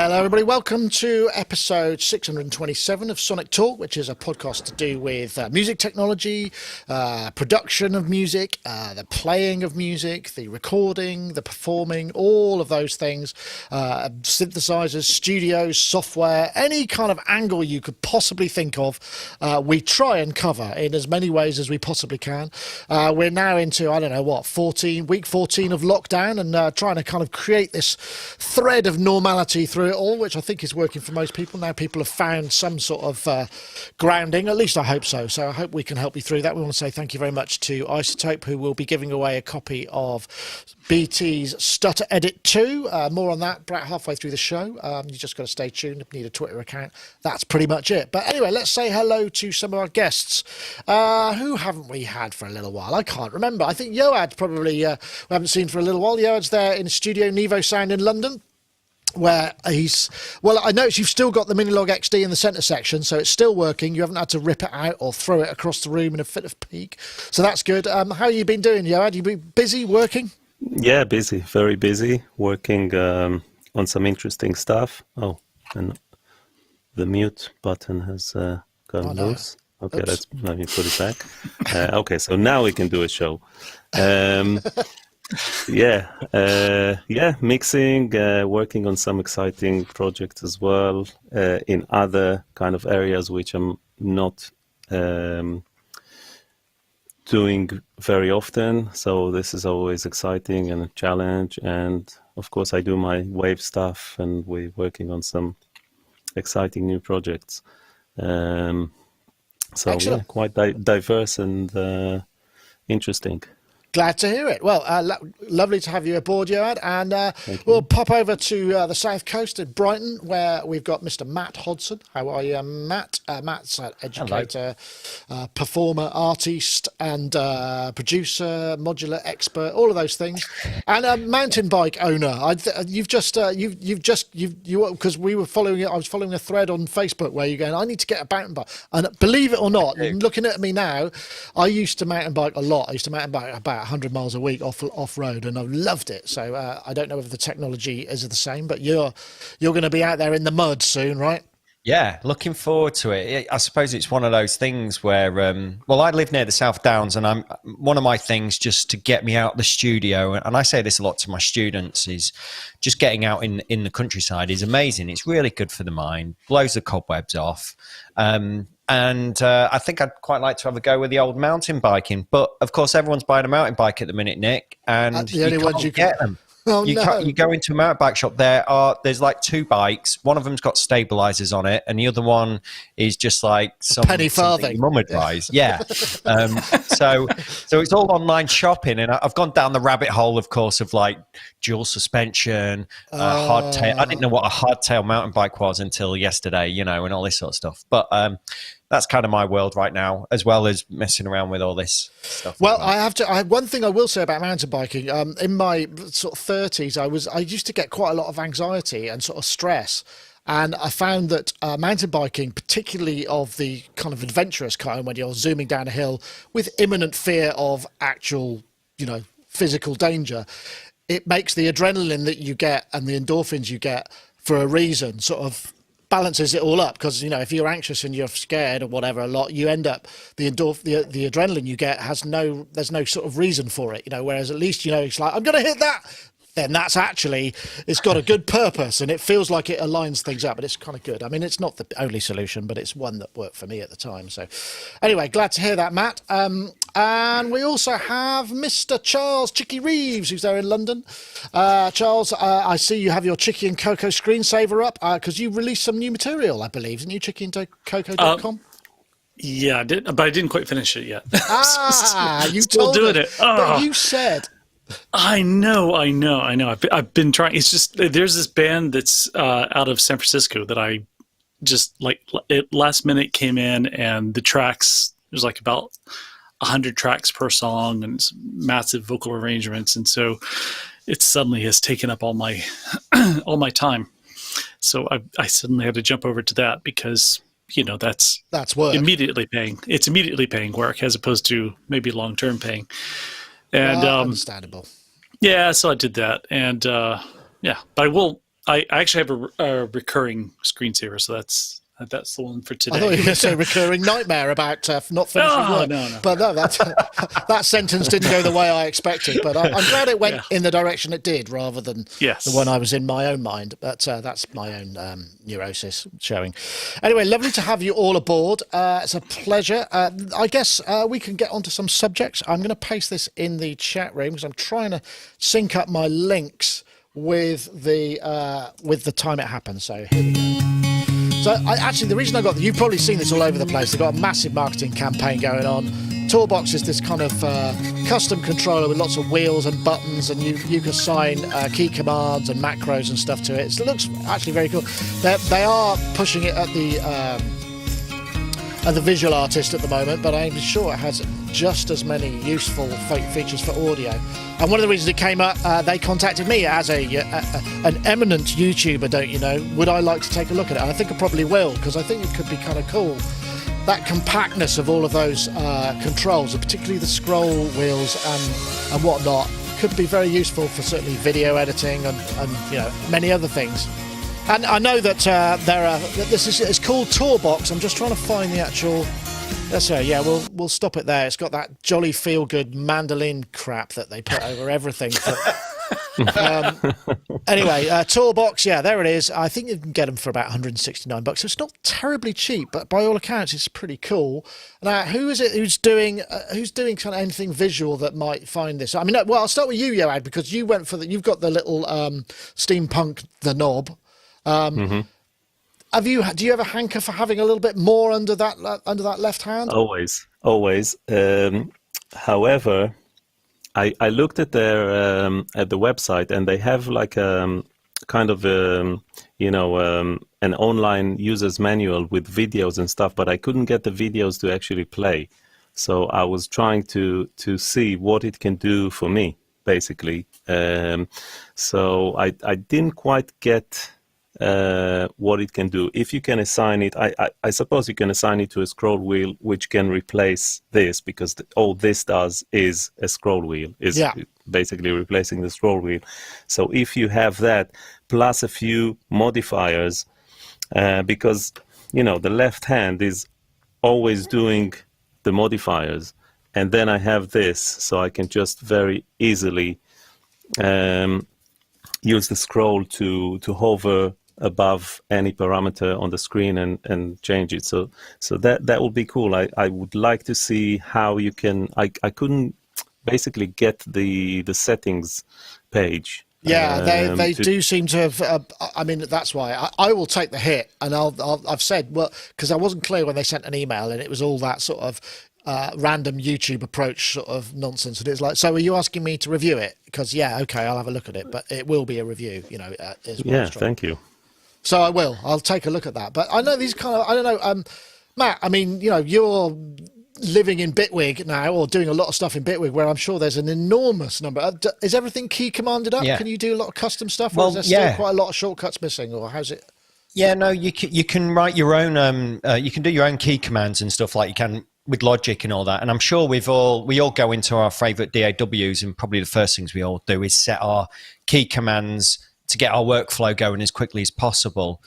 Hello, everybody. Welcome to episode 627 of Sonic Talk, which is a podcast to do with music technology, production of music, the playing of music, the recording, the performing, all of those things, synthesizers, studios, software, any kind of angle you could possibly think of, we try and cover in as many ways as we possibly can. We're now into, I don't know what, week 14 of lockdown, and trying to kind of create this thread of normality through it all, which I think is working for most people. Now people have found some sort of grounding, at least I hope so. So I hope we can help you through that. We want to say thank you very much to iZotope, who will be giving away a copy of BT's Stutter Edit 2. More on that about halfway through the show. You just got to stay tuned. Need a Twitter account. That's pretty much it. But anyway, let's say hello to some of our guests. Who haven't we had for a little while? I can't remember. I think Yoad probably we haven't seen for a little while. Yoad's there in studio Nevo Sound in London, where he's, well, I noticed you've still got the Minilog XD in the centre section, so it's still working. You haven't had to rip it out or throw it across the room in a fit of pique. So that's good. How have you been doing, Yoad? You been busy working? Yeah, busy, very busy, working on some interesting stuff. Oh, and the mute button has gone loose. Okay, let me put it back. Okay, so now we can do a show. Mixing, working on some exciting projects as well in other kind of areas which I'm not doing very often. So this is always exciting and a challenge. And of course, I do my wave stuff, and we're working on some exciting new projects. Quite diverse and interesting. Glad to hear it. Well, lovely to have you aboard, Yoad. And we'll pop over to the south coast in Brighton, where we've got Mr. Matt Hodson. How are you, Matt? Matt's an educator, performer, artist, and producer, modular expert, all of those things, and a mountain bike owner. Because we were following it. I was following a thread on Facebook where you're going, I need to get a mountain bike. And believe it or not, looking at me now, I used to mountain bike a lot. I used to mountain bike about 100 miles a week off road, and I've loved it. So I don't know if the technology is the same, but you're going to be out there in the mud soon, right? Yeah, looking forward to it. I suppose it's one of those things where, I live near the South Downs, and one of my things just to get me out the studio, and I say this a lot to my students, is just getting out in the countryside is amazing. It's really good for the mind, blows the cobwebs off. And I think I'd quite like to have a go with the old mountain biking. But, of course, everyone's buying a mountain bike at the minute, Nick, and you can't get them. Oh, you go into a mountain bike shop, there's like two bikes. One of them's got stabilizers on it, and the other one is just like some penny farthing mum advised. Yeah. So it's all online shopping, and I've gone down the rabbit hole, of course, of like dual suspension, hardtail. I didn't know what a hardtail mountain bike was until yesterday, and all this sort of stuff. But that's kind of my world right now, as well as messing around with all this stuff. Well, one thing I will say about mountain biking. In my sort of 30s, I used to get quite a lot of anxiety and sort of stress. And I found that mountain biking, particularly of the kind of adventurous kind, when you're zooming down a hill with imminent fear of actual, physical danger, it makes the adrenaline that you get and the endorphins you get for a reason sort of balances it all up. Because if you're anxious and you're scared or whatever a lot, you end up the adrenaline you get there's no sort of reason for it, whereas at least it's like, I'm gonna hit that, then that's actually, it's got a good purpose, and it feels like it aligns things up, but it's kind of good. I mean, it's not the only solution, but it's one that worked for me at the time. So anyway, glad to hear that, Matt. And we also have Mr. Charles Chicky Reeves, who's there in London. Charles, I see you have your Chicky and Coco screensaver up because you released some new material, I believe, didn't you? chickyandcoco.com? Yeah, I did, but I didn't quite finish it yet. You still told doing me, it. but you said. I know. I've been trying. It's just there's this band that's out of San Francisco that I just it last minute came in, and the tracks, there's like about 100 tracks per song, and it's massive vocal arrangements, and so it suddenly has taken up all my all my time. So I suddenly had to jump over to that because that's work. Immediately paying. It's immediately paying work as opposed to maybe long-term paying. And understandable. Yeah, so I did that, and but I will I actually have a recurring screensaver, so that's the one for today. I thought you were going to say recurring nightmare about not finishing work. No. But no, that sentence didn't go the way I expected. But I'm glad it went in the direction it did, rather than the one I was in my own mind. But that's my own neurosis showing. Anyway, lovely to have you all aboard. It's a pleasure. I guess we can get onto some subjects. I'm going to paste this in the chat room because I'm trying to sync up my links with the time it happens. So here we go. So actually, the reason I got you've probably seen this all over the place. They've got a massive marketing campaign going on. Tourbox is this kind of custom controller with lots of wheels and buttons, and you can assign key commands and macros and stuff to it. It looks actually very cool. They are pushing it at the visual artist at the moment, but I'm sure it has just as many useful features for audio. And one of the reasons it came up, they contacted me as an eminent YouTuber, don't you know, would I like to take a look at it? And I think I probably will, because I think it could be kind of cool. That compactness of all of those controls, and particularly the scroll wheels and whatnot, could be very useful for certainly video editing and you know, many other things. And I know that it's called Tourbox. I'm just trying to find the actual. Let's say, yeah, we'll stop it there. It's got that jolly feel-good mandolin crap that they put over everything. Anyway, Tourbox, yeah, there it is. I think you can get them for about $169. So it's not terribly cheap, but by all accounts, it's pretty cool. Now, who is it who's doing kind of anything visual that might find this? I mean, well, I'll start with you, Yoad, because you went for you've got the little steampunk the knob. Do you have a hanker for having a little bit more under that left hand? Always. However, I looked at their at the website, and they have like kind of an online user's manual with videos and stuff, but I couldn't get the videos to actually play. So I was trying to see what it can do for me, basically. So I didn't quite get what it can do. If you can assign it, I suppose you can assign it to a scroll wheel which can replace this, because all this does is a scroll wheel, basically replacing the scroll wheel. So if you have that plus a few modifiers, because you know the left hand is always doing the modifiers, and then I have this, so I can just very easily use the scroll to hover above any parameter on the screen and change it. So that would be cool. I would like to see how you can. I couldn't basically get the settings page. Yeah, they do seem to have. I mean, that's why I will take the hit, and I've said, well, because I wasn't clear when they sent an email, and it was all that sort of random YouTube approach sort of nonsense, and it's like, so are you asking me to review it? Because yeah, okay, I'll have a look at it, but it will be a review, you know. Yeah, thank you. So I will. I'll take a look at that. But I know these kind of. I don't know, Matt. I mean, you know, you're living in Bitwig now, or doing a lot of stuff in Bitwig, where I'm sure there's an enormous number. Is everything key commanded up? Yeah. Can you do a lot of custom stuff, or is there still quite a lot of shortcuts missing, or how's it? Yeah, no, you can write your own. You can do your own key commands and stuff like you can with Logic and all that. And I'm sure we all go into our favorite DAWs, and probably the first things we all do is set our key commands to get our workflow going as quickly as possible.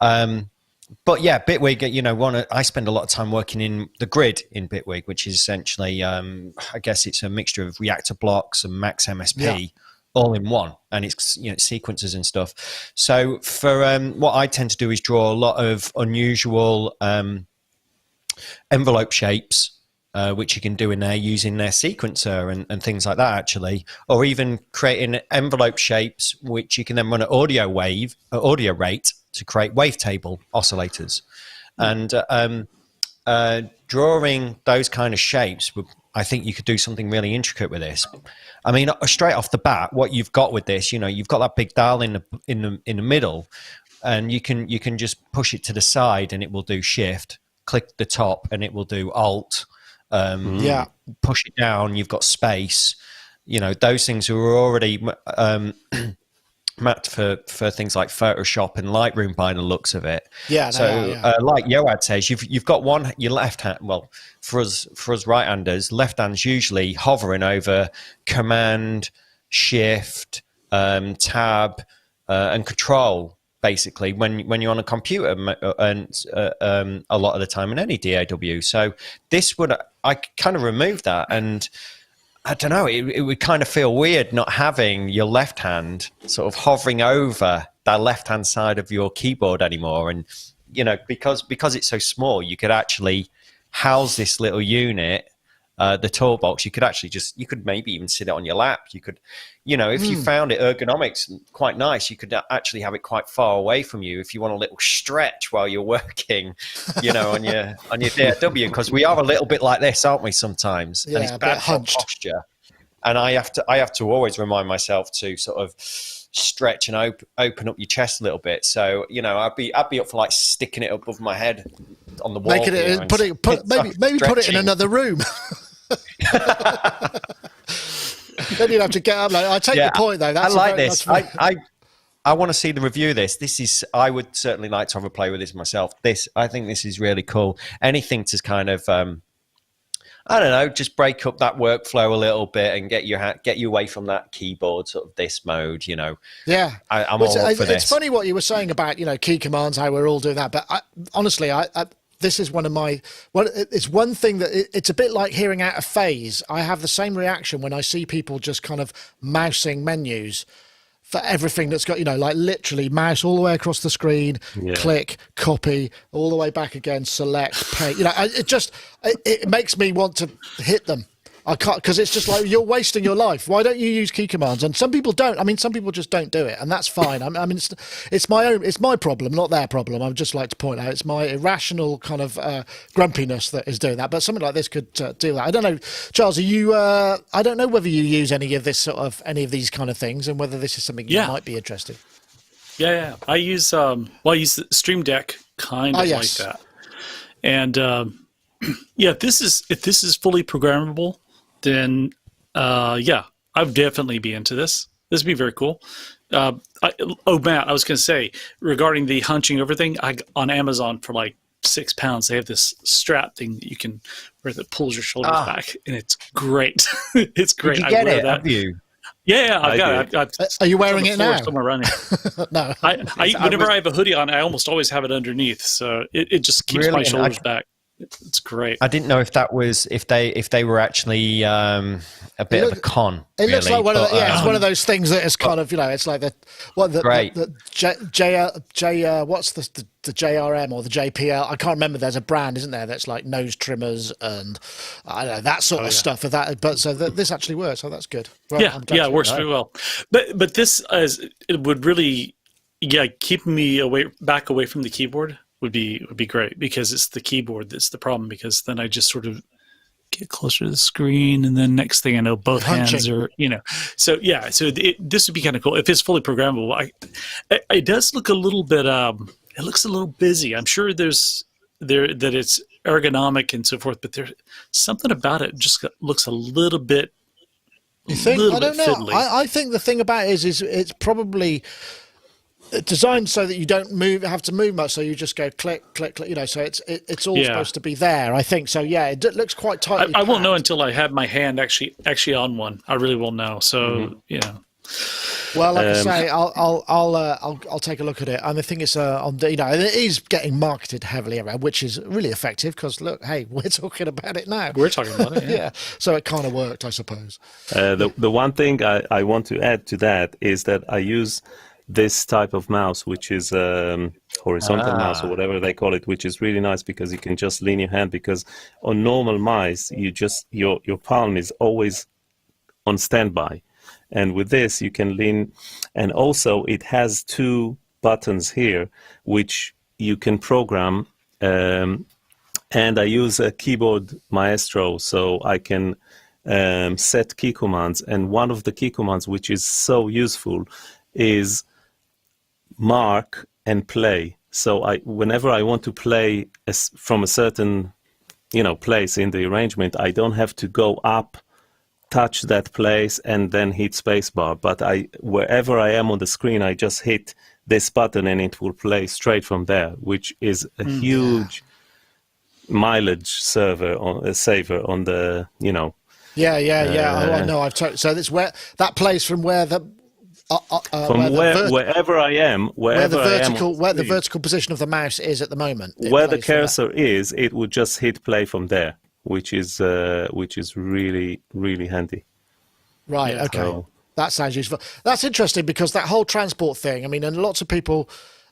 But yeah, Bitwig, you know, I spend a lot of time working in the grid in Bitwig, which is essentially, I guess it's a mixture of reactor blocks and Max MSP all in one, and it's, you know, sequences and stuff. So for what I tend to do is draw a lot of unusual envelope shapes, which you can do in there using their sequencer and things like that, actually, or even creating envelope shapes which you can then run at audio rate to create wavetable oscillators. And drawing those kind of shapes, I think you could do something really intricate with this. I mean, straight off the bat, what you've got with this, you know, you've got that big dial in the middle, and you can just push it to the side and it will do shift, click the top and it will do alt. Push it down, you've got space. You know, those things are already mapped for things like Photoshop and Lightroom by the looks of it. Like Yoad says, you've got your left hand. Well, for us right-handers, left hand's usually hovering over Command, Shift, Tab, and control, basically, when you're on a computer, and a lot of the time in any DAW. So this would, I kind of remove that, and I don't know, it would kind of feel weird not having your left hand sort of hovering over that left hand side of your keyboard anymore. And because it's so small, you could actually house this little unit, the Tourbox. You could maybe even sit it on your lap. You could, if you found it ergonomics quite nice, you could actually have it quite far away from you if you want a little stretch while you're working, on your DAW, because we are a little bit like this, aren't we, sometimes? Yeah, and it's bad for posture. And I have to always remind myself to sort of stretch and open up your chest a little bit. So I'd be up for like sticking it above my head on the wall. Maybe put it in another room. Then you'd have to get up. I take your point though. That's I like this. I want to see the review of this. I would certainly like to have a play with this myself. I think this is really cool. Anything to kind of I don't know, just break up that workflow a little bit and get you away from that keyboard sort of this mode, Yeah, I'm all up for this. It's funny what you were saying about key commands, how we're all doing that, but honestly, this is it's one thing that it's a bit like hearing out of phase. I have the same reaction when I see people just kind of mousing menus for everything that's got, like literally mouse all the way across the screen, click, copy, all the way back again, select, paste. It makes me want to hit them. I can't, because it's just like, you're wasting your life. Why don't you use key commands? And some people don't. I mean, some people just don't do it, and that's fine. I mean, it's my problem, not their problem. I would just like to point out it's my irrational kind of grumpiness that is doing that. But something like this could do that. I don't know, Charles. Are you? I don't know whether you use any of these kind of things, and whether this is something you might be interested. Yeah. I use I use the Stream Deck kind of like that, and if this is fully programmable, then I would definitely be into this. This would be very cool. Matt, I was going to say, regarding the hunching over thing, on Amazon for like £6, they have this strap thing that you can wear that pulls your shoulders back, and it's great. It's great. Did you get it? Have you? Yeah, I've got it. Are you wearing it now? Somewhere around here. No. Whenever I have a hoodie on, I almost always have it underneath, so it just keeps my shoulders back. It's great. I didn't know if that was if they were actually a bit of a con. It looks like one of it's one of those things that is kind of it's like the what's the JRM or the JPL? I can't remember. There's a brand, isn't there? That's like nose trimmers and I don't know that sort of stuff. But this actually works. So that's good. Well, it works very well. But this it would really keep me back away from the keyboard. Would be great, because it's the keyboard that's the problem, because then I just sort of get closer to the screen, and then next thing I know, both hands are so this would be kind of cool if it's fully programmable. It does look a little bit it looks a little busy. I'm sure that it's ergonomic and so forth, but there's something about it just looks a little bit. You think? I don't know. I think the thing about it is it's probably designed so that you don't have to move much, so you just go click, click, click. So it's all supposed to be there. I think so. Yeah, it looks quite tight. I won't know until I have my hand actually on one. I really won't know. So Well, like I say, I'll take a look at it. And I think it's it is getting marketed heavily around, which is really effective because look, hey, we're talking about it now. We're talking about it. Yeah. So it kind of worked, I suppose. The one thing I want to add to that is that I use this type of mouse, which is horizontal mouse or whatever they call it, which is really nice because you can just lean your hand, because on normal mice you just your palm is always on standby, and with this you can lean, and also it has two buttons here which you can program, and I use a keyboard maestro, so I can set key commands, and one of the key commands which is so useful is mark and play. So whenever I want to play from a certain place in the arrangement, I don't have to go up, touch that place, and then hit spacebar. But wherever I am on the screen, I just hit this button and it will play straight from there, which is a huge mileage saver on the Yeah. I know. So that's where that plays from where From wherever I am, where the the vertical position of the mouse is at the moment. Where the cursor is, it would just hit play from there, which is really, really handy. Right. Yeah. Okay. So, That sounds useful. That's interesting because that whole transport thing, I mean, and lots of people,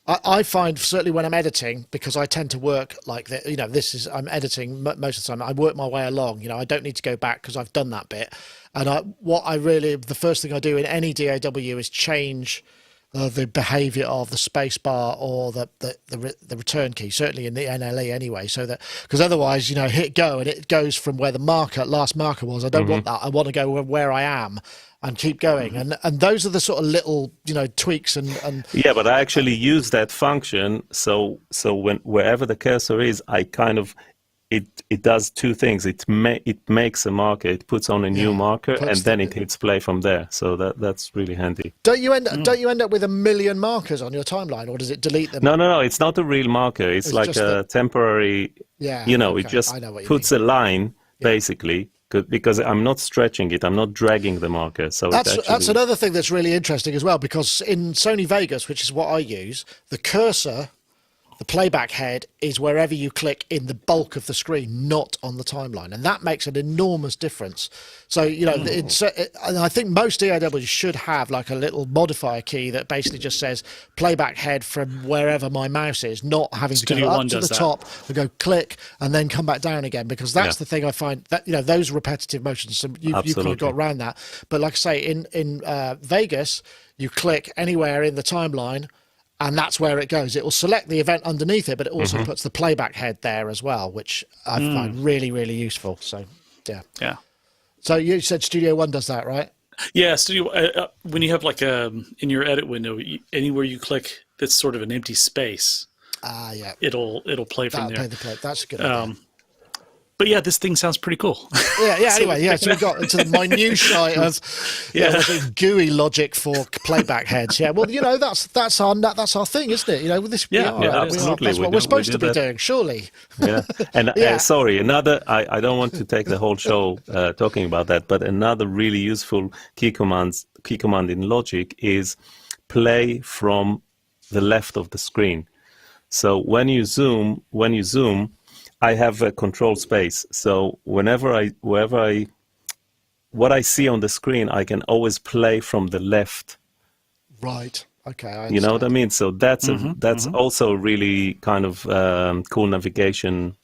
I find certainly when I'm editing, because I tend to work like that, you know, I'm editing most of the time. I work my way along, you know, I don't need to go back because I've done that bit. And the first thing I do in any DAW is change the behavior of the space bar or the return key, certainly in the NLE anyway, so that, because otherwise, you know, hit go and it goes from where the last marker was. I don't want that. I want to go where I am and keep going. And those are the sort of little, you know, tweaks and yeah, but I actually use that function. So wherever the cursor is, I kind of, it does two things. It makes a marker, it puts on a new marker, and then it hits play from there. So that's really handy. Don't you end up with a million markers on your timeline, or does it delete them? No. It's not a real marker. It's like a temporary. Yeah. You know, okay. it just puts mean. a line basically. Because I'm not stretching it, I'm not dragging the marker. So that's another thing that's really interesting as well, because in Sony Vegas, which is what I use, the cursor, the playback head, is wherever you click in the bulk of the screen, not on the timeline, and that makes an enormous difference. So, you know, and I think most DAWs should have like a little modifier key that basically just says playback head from wherever my mouse is, not having to go up to the top and go click and then come back down again, because that's the thing I find that, you know, those repetitive motions. So you've kind of got around that. But like I say, in Vegas, you click anywhere in the timeline, and that's where it goes. It will select the event underneath it, but it also puts the playback head there as well, which I find really, really useful. So, yeah. Yeah. So you said Studio One does that, right? Yeah. Studio, when you have like in your edit window, anywhere you click that's sort of an empty space, yeah, it'll play from there. That's a good idea. But yeah, this thing sounds pretty cool. Yeah. Anyway, so we got into the minutiae of the GUI logic for playback heads. Yeah, well, you know, that's our thing, isn't it? You know, with this, absolutely. That's what we're supposed to be doing, surely. Yeah, and sorry, another. I don't want to take the whole show talking about that, but another really useful key command in Logic is play from the left of the screen. So when you zoom. I have a control space, so what I see on the screen, I can always play from the left. Right. Okay. You know what I mean? So that's also a really kind of cool navigation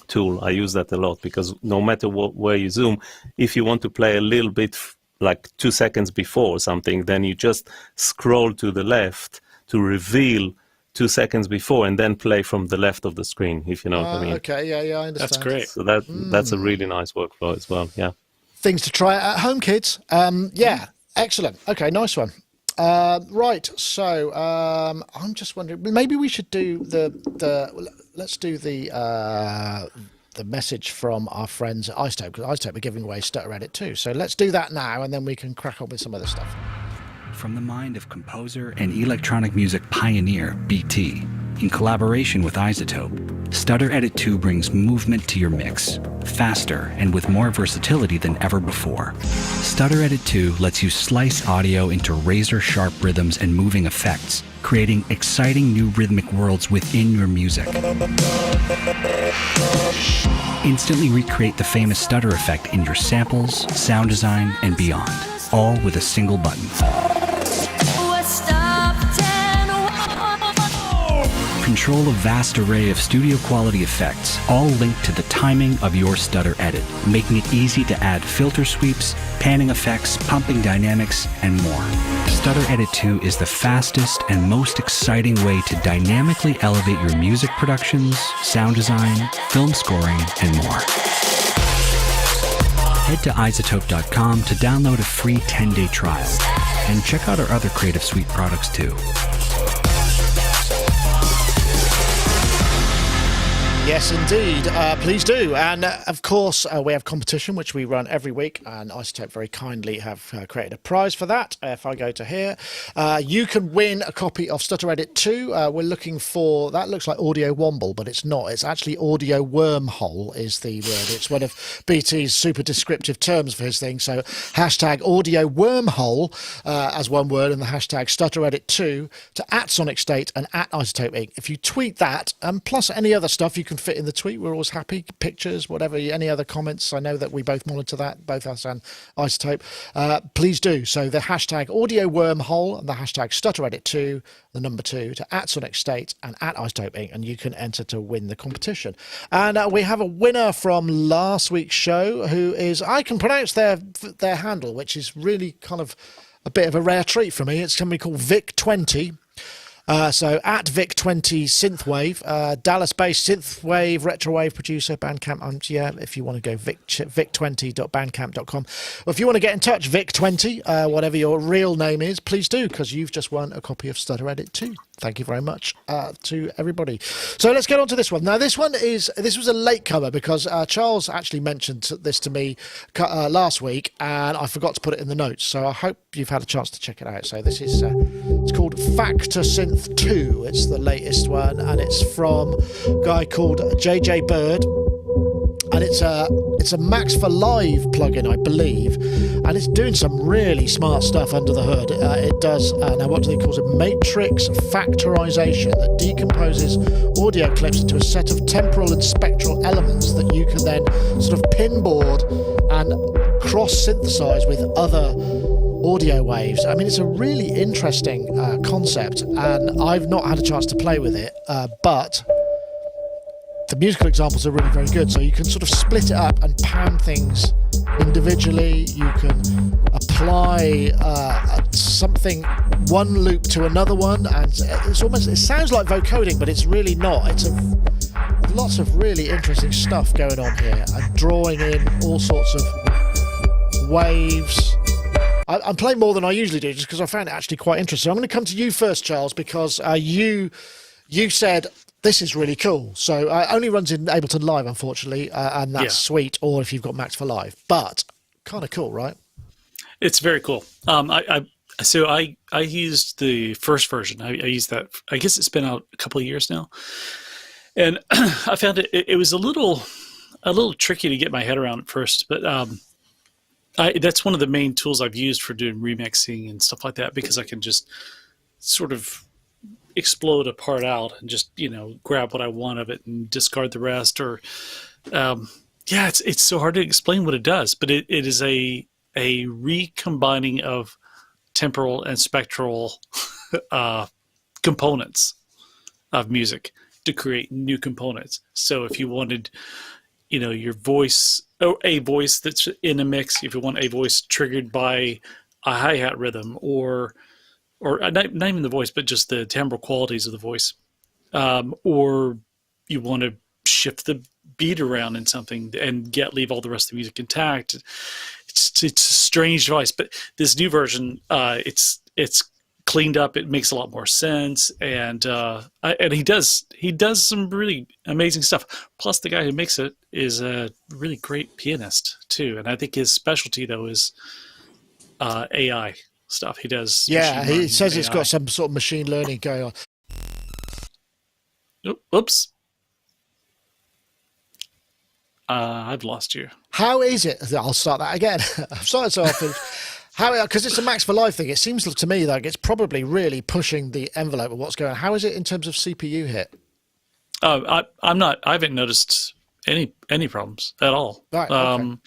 tool. I use that a lot, because no matter where you zoom, if you want to play a little bit like 2 seconds before something, then you just scroll to the left to reveal 2 seconds before, and then play from the left of the screen, if you know what I mean. Okay, yeah, I understand. That's great. So that's a really nice workflow as well, yeah. Things to try at home, kids. Excellent. Okay, nice one. Right, so I'm just wondering, maybe we should do let's do the message from our friends at iZotope, because iZotope are giving away Stutter Edit too. So let's do that now, and then we can crack on with some other stuff. From the mind of composer and electronic music pioneer BT, in collaboration with iZotope, Stutter Edit 2 brings movement to your mix, faster and with more versatility than ever before. Stutter Edit 2 lets you slice audio into razor-sharp rhythms and moving effects, creating exciting new rhythmic worlds within your music. Instantly recreate the famous stutter effect in your samples, sound design, and beyond, all with a single button. Control a vast array of studio-quality effects, all linked to the timing of your stutter edit, making it easy to add filter sweeps, panning effects, pumping dynamics, and more. Stutter Edit 2 is the fastest and most exciting way to dynamically elevate your music productions, sound design, film scoring, and more. Head to iZotope.com to download a free 10-day trial, and check out our other Creative Suite products too. Yes, indeed. Please do. And of course, we have competition, which we run every week. And iZotope very kindly have created a prize for that. If I go to here, you can win a copy of Stutter Edit 2. We're looking for, that looks like audio womble, but it's not. It's actually audio wormhole is the word. It's one of BT's super descriptive terms for his thing. So hashtag audio wormhole as one word, and the hashtag Stutter Edit 2 to @Sonicstate and @iZotope Inc. If you tweet that, plus any other stuff you can fit in the tweet, we're always happy. Pictures, whatever, any other comments. I know that we both monitor that, both us and iZotope. Please do. So the hashtag audio wormhole and the hashtag Stutter Edit 2, the number 2 to @Sonicstate and @iZotope Inc. And you can enter to win the competition. And we have a winner from last week's show who is, I can pronounce their handle, which is really kind of a bit of a rare treat for me. It's somebody called Vic20. So @Vic20 Synthwave, Dallas-based synthwave, retrowave producer, Bandcamp. Yeah, if you want to go vic20.bandcamp.com. Or if you want to get in touch, Vic20, whatever your real name is, please do, because you've just won a copy of Stutter Edit 2. Thank you very much to everybody. So let's get on to this one. Now, this was a late comer because Charles actually mentioned this to me last week, and I forgot to put it in the notes. So I hope you've had a chance to check it out. So this is it's called Factorsynth 2. It's the latest one, and it's from a guy called JJ Bird. And it's a Max for Live plugin, I believe, and it's doing some really smart stuff under the hood. It does now what do they call it? Matrix factorization that decomposes audio clips into a set of temporal and spectral elements that you can then sort of pinboard and cross-synthesize with other audio waves. I mean, it's a really interesting concept, and I've not had a chance to play with it, but the musical examples are really very good. So you can sort of split it up and pan things individually. You can apply one loop to another one, and it sounds like vocoding, but it's really not. It's lots of really interesting stuff going on here, and drawing in all sorts of waves. I'm playing more than I usually do just because I found it actually quite interesting. I'm going to come to you first, Charles, because you said this is really cool. So only runs in Ableton Live, unfortunately, and that's sweet, or if you've got Max for Live. But kind of cool, right? It's very cool. I used the first version. I used that. I guess it's been out a couple of years now, and I found it was a little tricky to get my head around at first. But that's one of the main tools I've used for doing remixing and stuff like that, because I can just sort of explode a part out and just grab what I want of it and discard the rest. Or it's so hard to explain what it does, but it is a recombining of temporal and spectral components of music to create new components. So if you wanted your voice, or a voice that's in a mix, if you want a voice triggered by a hi-hat rhythm, or not even the voice, but just the timbral qualities of the voice. Or you want to shift the beat around in something and leave all the rest of the music intact. It's a strange device, but this new version, it's cleaned up. It makes a lot more sense, and he does some really amazing stuff. Plus, the guy who makes it is a really great pianist too, and I think his specialty though is AI stuff. He does. Yeah, he says it's got some sort of machine learning going on. Oops. I've lost you. How is it? I'll start that again. I'm sorry so often. Because it's a Max for Live thing, it seems to me like it's probably really pushing the envelope of what's going on. How is it in terms of CPU hit? I haven't noticed any problems at all. Right. Okay.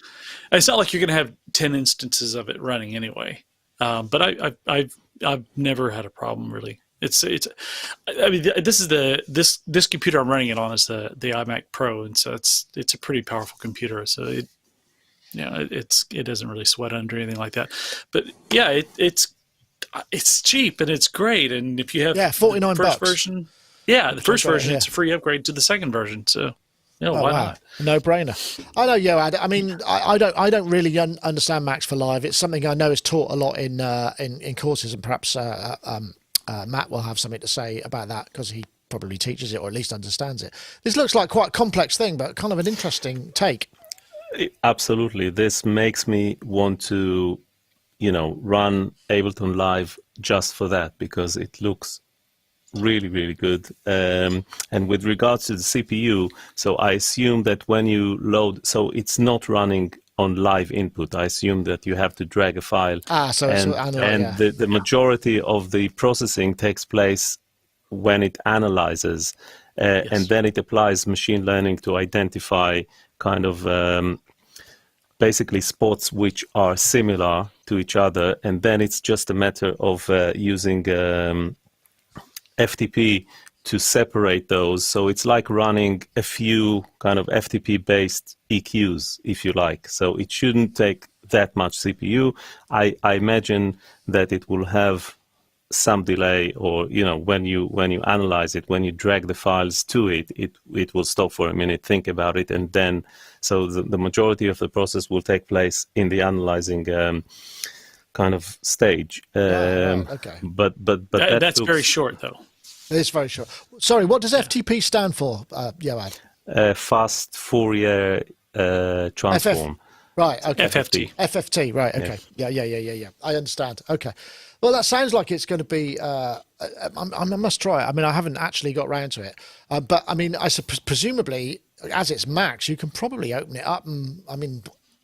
It's not like you're going to have 10 instances of it running anyway. But I've never had a problem really. This computer I'm running it on is the iMac Pro, and so it's a pretty powerful computer. So it doesn't really sweat under anything like that. But yeah, it's cheap and it's great. And if you have $49 the first version, the first version, it's a free upgrade to the second version. So why not? No brainer. I know, Yoad. I mean, I don't really understand Max for Live. It's something I know is taught a lot in courses, and perhaps Matt will have something to say about that because he probably teaches it or at least understands it. This looks like quite a complex thing, but kind of an interesting take. Absolutely. This makes me want to, run Ableton Live just for that, because it looks really, really good. And with regards to the CPU, so I assume that when you load, so it's not running on live input. I assume that you have to drag a file. The majority of the processing takes place when it analyzes, Yes. and then it applies machine learning to identify kind of basically spots which are similar to each other, and then it's just a matter of using FTP to separate those. So it's like running a few kind of FTP-based EQs, if you like. So it shouldn't take that much CPU. I imagine that it will have some delay, or when you analyze it, when you drag the files to it, it will stop for a minute, think about it, and then so the majority of the process will take place in the analyzing kind of stage. Okay. But that's very short, though. It is very short. Sorry, what does FTP stand for, Yoad? Fast Fourier transform. Right, okay. FFT. FFT, right, okay. Yeah. I understand. Okay. Well, that sounds like it's going to be, I must try it. I mean, I haven't actually got round to it. But, I mean, presumably, as it's Max, you can probably open it up and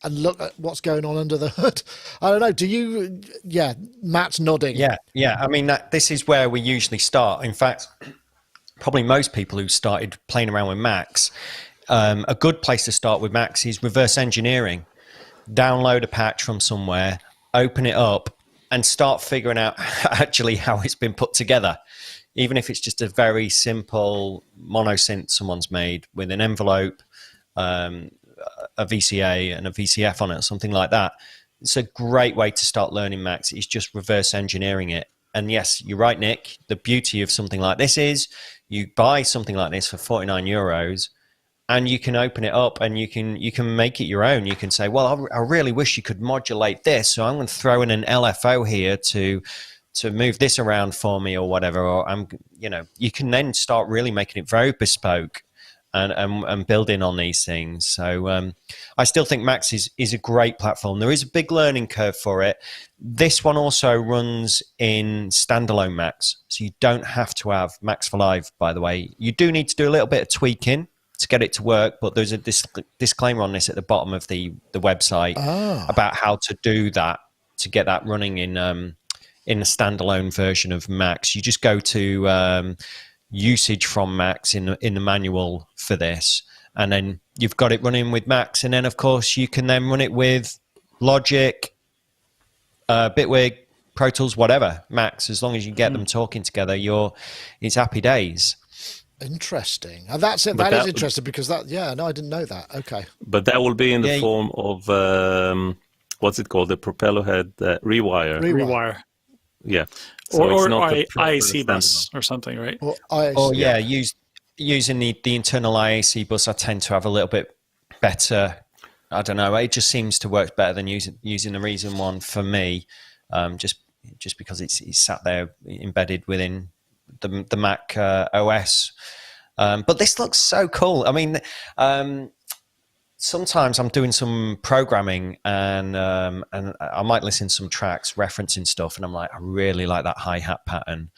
look at what's going on under the hood. I don't know. Do you? Yeah, Matt's nodding. Yeah. I mean, this is where we usually start. In fact, probably most people who started playing around with Macs, a good place to start with Macs is reverse engineering. Download a patch from somewhere, open it up, and start figuring out actually how it's been put together. Even if it's just a very simple monosynth someone's made with an envelope, a VCA and a VCF on it, or something like that. It's a great way to start learning Macs. It's just reverse engineering it. And yes, you're right, Nick. The beauty of something like this is you buy something like this for €49, and you can open it up and you can make it your own. You can say, well, I really wish you could modulate this, so I'm going to throw in an LFO here to move this around for me or whatever. Or you can then start really making it very bespoke and building on these things. So I still think Max is a great platform. There is a big learning curve for it. This one also runs in standalone Macs, so you don't have to have Max for Live, by the way. You do need to do a little bit of tweaking to get it to work, but there's a disclaimer on this at the bottom of the website about how to do that, to get that running in a standalone version of Max. You just go to usage from Max in the manual for this, and then you've got it running with Max, and then of course you can then run it with Logic, Bitwig, Pro Tools, whatever, Max. As long as you get them talking together, it's happy days. Interesting. That's it. That is interesting because I didn't know that. Okay. But that will be in the form of what's it called? The propeller head rewire. Yeah. So or IAC bus or something, right? Or IAC, using the internal IAC bus, I tend to have a little bit better. I don't know. It just seems to work better than using the Reason one for me, just because it's sat there embedded within the Mac OS. But this looks so cool. I mean, sometimes I'm doing some programming and I might listen to some tracks referencing stuff, and I'm like, I really like that hi-hat pattern.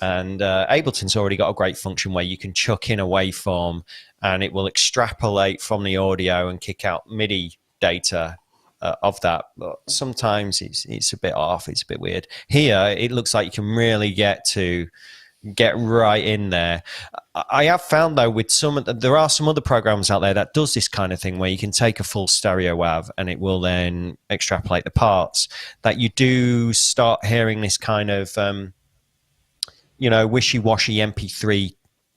And Ableton's already got a great function where you can chuck in a waveform and it will extrapolate from the audio and kick out MIDI data of that. But sometimes it's a bit off, it's a bit weird. Here, it looks like you can really get right in there. I have found though there are some other programs out there that does this kind of thing where you can take a full stereo WAV and it will then extrapolate the parts, that you do start hearing this kind of wishy-washy MP3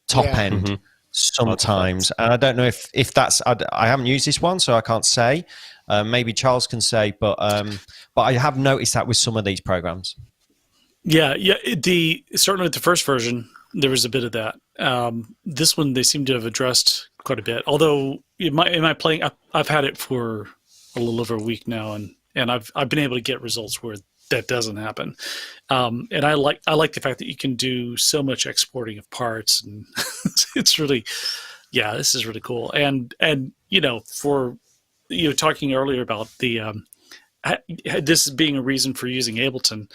top end sometimes. And I don't know if that's, I haven't used this one, so I can't say. Maybe Charles can say, but I have noticed that with some of these programs. Yeah. Starting with the first version, there was a bit of that. This one, they seem to have addressed quite a bit. Although, in my playing, I've had it for a little over a week now, and I've been able to get results where that doesn't happen. And I like the fact that you can do so much exporting of parts, and it's really, this is really cool. And for talking earlier about the this being a reason for using Ableton.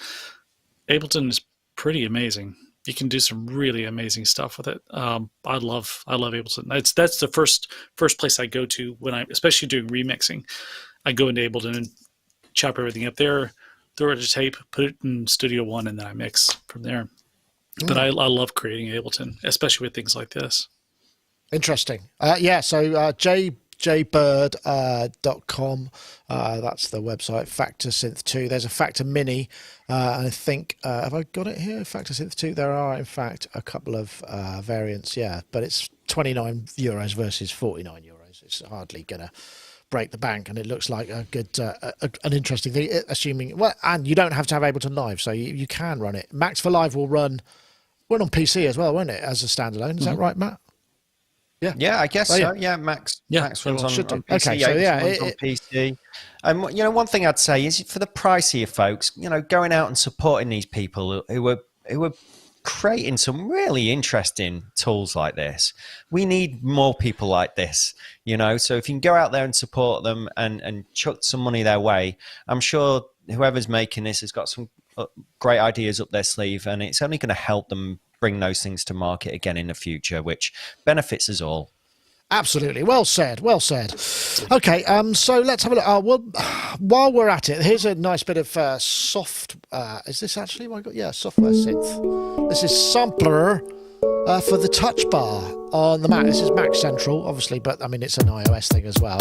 Ableton is pretty amazing. You can do some really amazing stuff with it. I love Ableton. That's the first place I go to when I'm especially doing remixing. I go into Ableton and chop everything up there, throw it to tape, put it in Studio One, and then I mix from there. But I love creating Ableton, especially with things like this. Interesting. So jbird.com, that's the website. Factorsynth 2. There's a Factor Mini, and I think, have I got it here? Factorsynth 2. There are, in fact, a couple of variants, but it's €29 versus €49. It's hardly going to break the bank, and it looks like a good, an interesting thing, assuming, and you don't have to have Ableton Live, so you can run it. Max for Live will run on PC as well, won't it, as a standalone? Is that right, Matt? Yeah, I guess so. Yeah, Max runs on PC. Okay, so runs on PC. And one thing I'd say is, for the pricier folks, going out and supporting these people who are creating some really interesting tools like this. We need more people like this, So if you can go out there and support them and chuck some money their way, I'm sure whoever's making this has got some great ideas up their sleeve, and it's only going to help them bring those things to market again in the future, which benefits us all. Absolutely. Well said. Okay, so let's have a look. While we're at it, here's a nice bit of is this actually what I got? Yeah, software synth. This is Samplr for the touch bar on the Mac. This is Mac Central, obviously, but I mean, it's an iOS thing as well.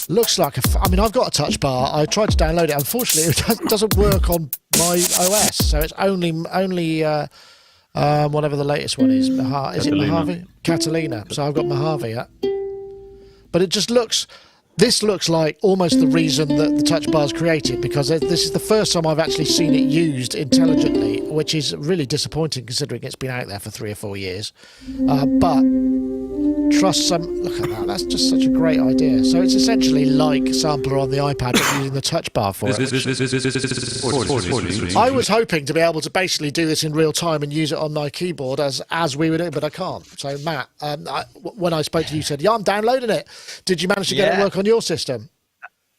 Looks like I've got a touch bar. I tried to download it. Unfortunately, it doesn't work on my OS, so it's only whatever the latest one is. Is it Mojave? Catalina. So I've got Mojave. But it just looks like almost the reason that the touch bar is created, because this is the first time I've actually seen it used intelligently, which is really disappointing considering it's been out there for 3 or 4 years. But look at that. That's just such a great idea. So it's essentially like Samplr on the iPad, but using the touch bar for it. I was hoping to be able to basically do this in real time and use it on my keyboard as we would do, but I can't. So Matt, when I spoke to you, you said, I'm downloading it. Did you manage to get it work on your system?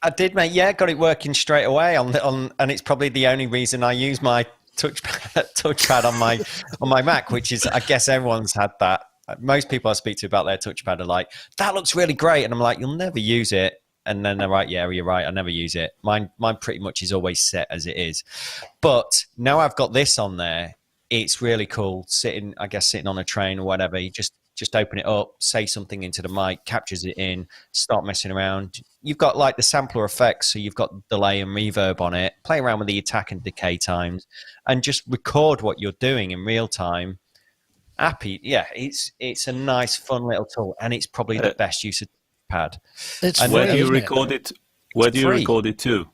I did, mate. Yeah, got it working straight away and it's probably the only reason I use my touchpad on my Mac, which is, I guess everyone's had that. Most people I speak to about their touchpad are like, that looks really great. And I'm like, you'll never use it. And then they're right, yeah, you're right, I never use it. Mine pretty much is always set as it is. But now I've got this on there, it's really cool. Sitting on a train or whatever, you just open it up, say something into the mic, captures it in, start messing around. You've got like the sampler effects, so you've got delay and reverb on it, play around with the attack and decay times, and just record what you're doing in real time. Happy, yeah, it's a nice, fun little tool, and it's probably the best use of pad. Where do you record it? Where do you record it to?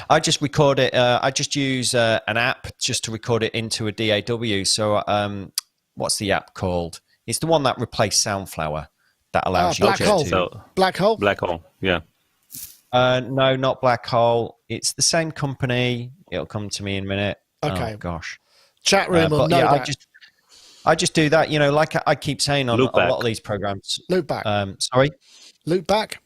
I just record it. I just use an app just to record it into a DAW. So, what's the app called? It's the one that replaced Soundflower that allows you to. Black Hole. Black Hole. Yeah. No, not Black Hole. It's the same company. It'll come to me in a minute. Okay. Oh, gosh. Chat room will know that. I just do that, like I keep saying on a lot of these programs. Loopback. Sorry? Loopback.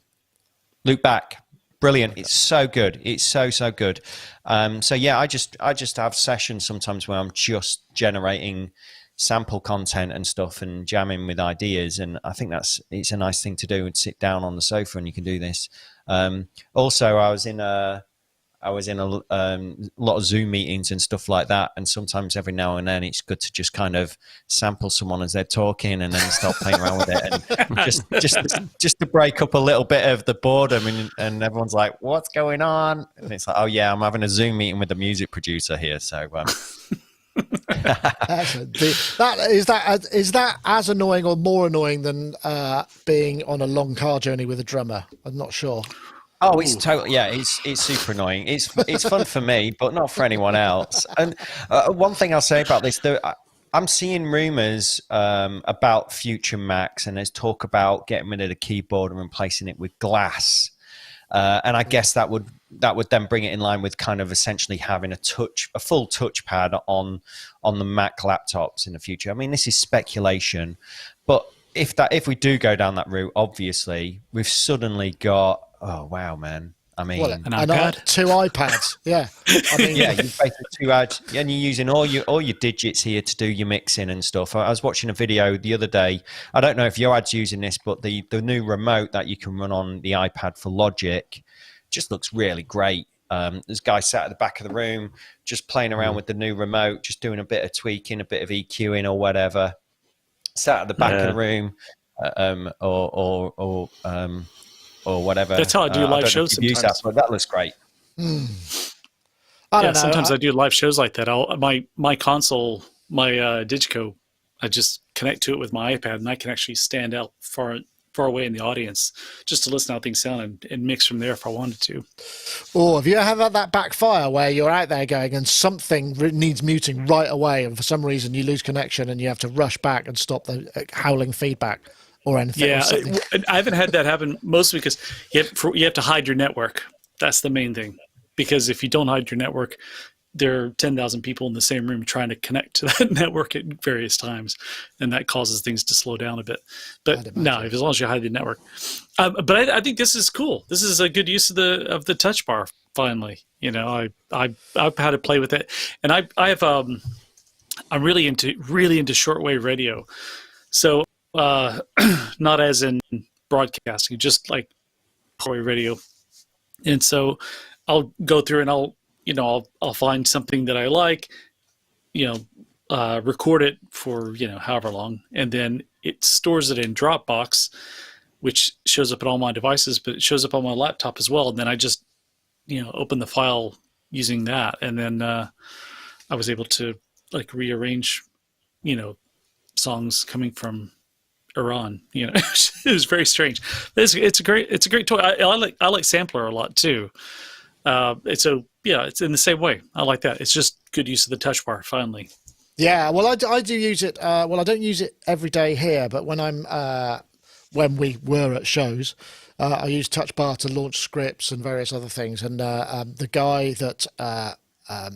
Brilliant. It's so good. It's so good. So yeah, I just have sessions sometimes where I'm just generating sample content and stuff and jamming with ideas, and I think it's a nice thing to do, and sit down on the sofa and you can do this. Also, I was in a lot of Zoom meetings and stuff like that, and sometimes every now and then it's good to just kind of sample someone as they're talking and then start playing around with it, and just to break up a little bit of the boredom, and everyone's like, what's going on? And it's like, oh yeah, I'm having a Zoom meeting with the music producer here, so is that as annoying or more annoying than being on a long car journey with a drummer? I'm not sure. Oh, it's totally, yeah. It's super annoying. It's fun for me, but not for anyone else. And one thing I'll say about this, I'm seeing rumors about future Macs, and there's talk about getting rid of the keyboard and replacing it with glass. And I guess that would then bring it in line with kind of essentially having a full touchpad on the Mac laptops in the future. I mean, this is speculation, but if we do go down that route, obviously we've suddenly got, oh wow, man. I mean, an iPad? 2 iPads. Yeah. I mean, yeah, you've basically 2 iPads, and you're using all your digits here to do your mixing and stuff. I was watching a video the other day. I don't know if Yoad's using this, but the new remote that you can run on the iPad for Logic just looks really great. There's a guy sat at the back of the room just playing around with the new remote, just doing a bit of tweaking, a bit of EQing or whatever. Sat at the back of the room, or whatever. That's how I do live shows sometimes. That, but that looks great. I don't know. Sometimes I do live shows like that. My console, my Digico, I just connect to it with my iPad, and I can actually stand out far away in the audience just to listen to how things sound and mix from there if I wanted to. Or have you ever had that backfire where you're out there going and something needs muting right away, and for some reason you lose connection and you have to rush back and stop the howling feedback or anything? Yeah, I haven't had that happen, mostly because you have to hide your network. That's the main thing. Because if you don't hide your network, there are 10,000 people in the same room trying to connect to that network at various times, and that causes things to slow down a bit. But no, as long as you hide the network. But I think this is cool. This is a good use of the touch bar. Finally, I've had to play with it, and I'm really into shortwave radio. So not as in broadcasting, just like shortwave radio. And so I'll go through and I'll find something that I like, record it for, however long. And then it stores it in Dropbox, which shows up at all my devices, but it shows up on my laptop as well. And then I just, open the file using that. And then I was able to rearrange, songs coming from Iran. It was very strange. It's a great toy. I like Samplr a lot too. It's in the same way. I like that. It's just good use of the touch bar. Finally. Yeah. Well, I do use it. Well, I don't use it every day here, but when we were at shows, I use touch bar to launch scripts and various other things. And the guy that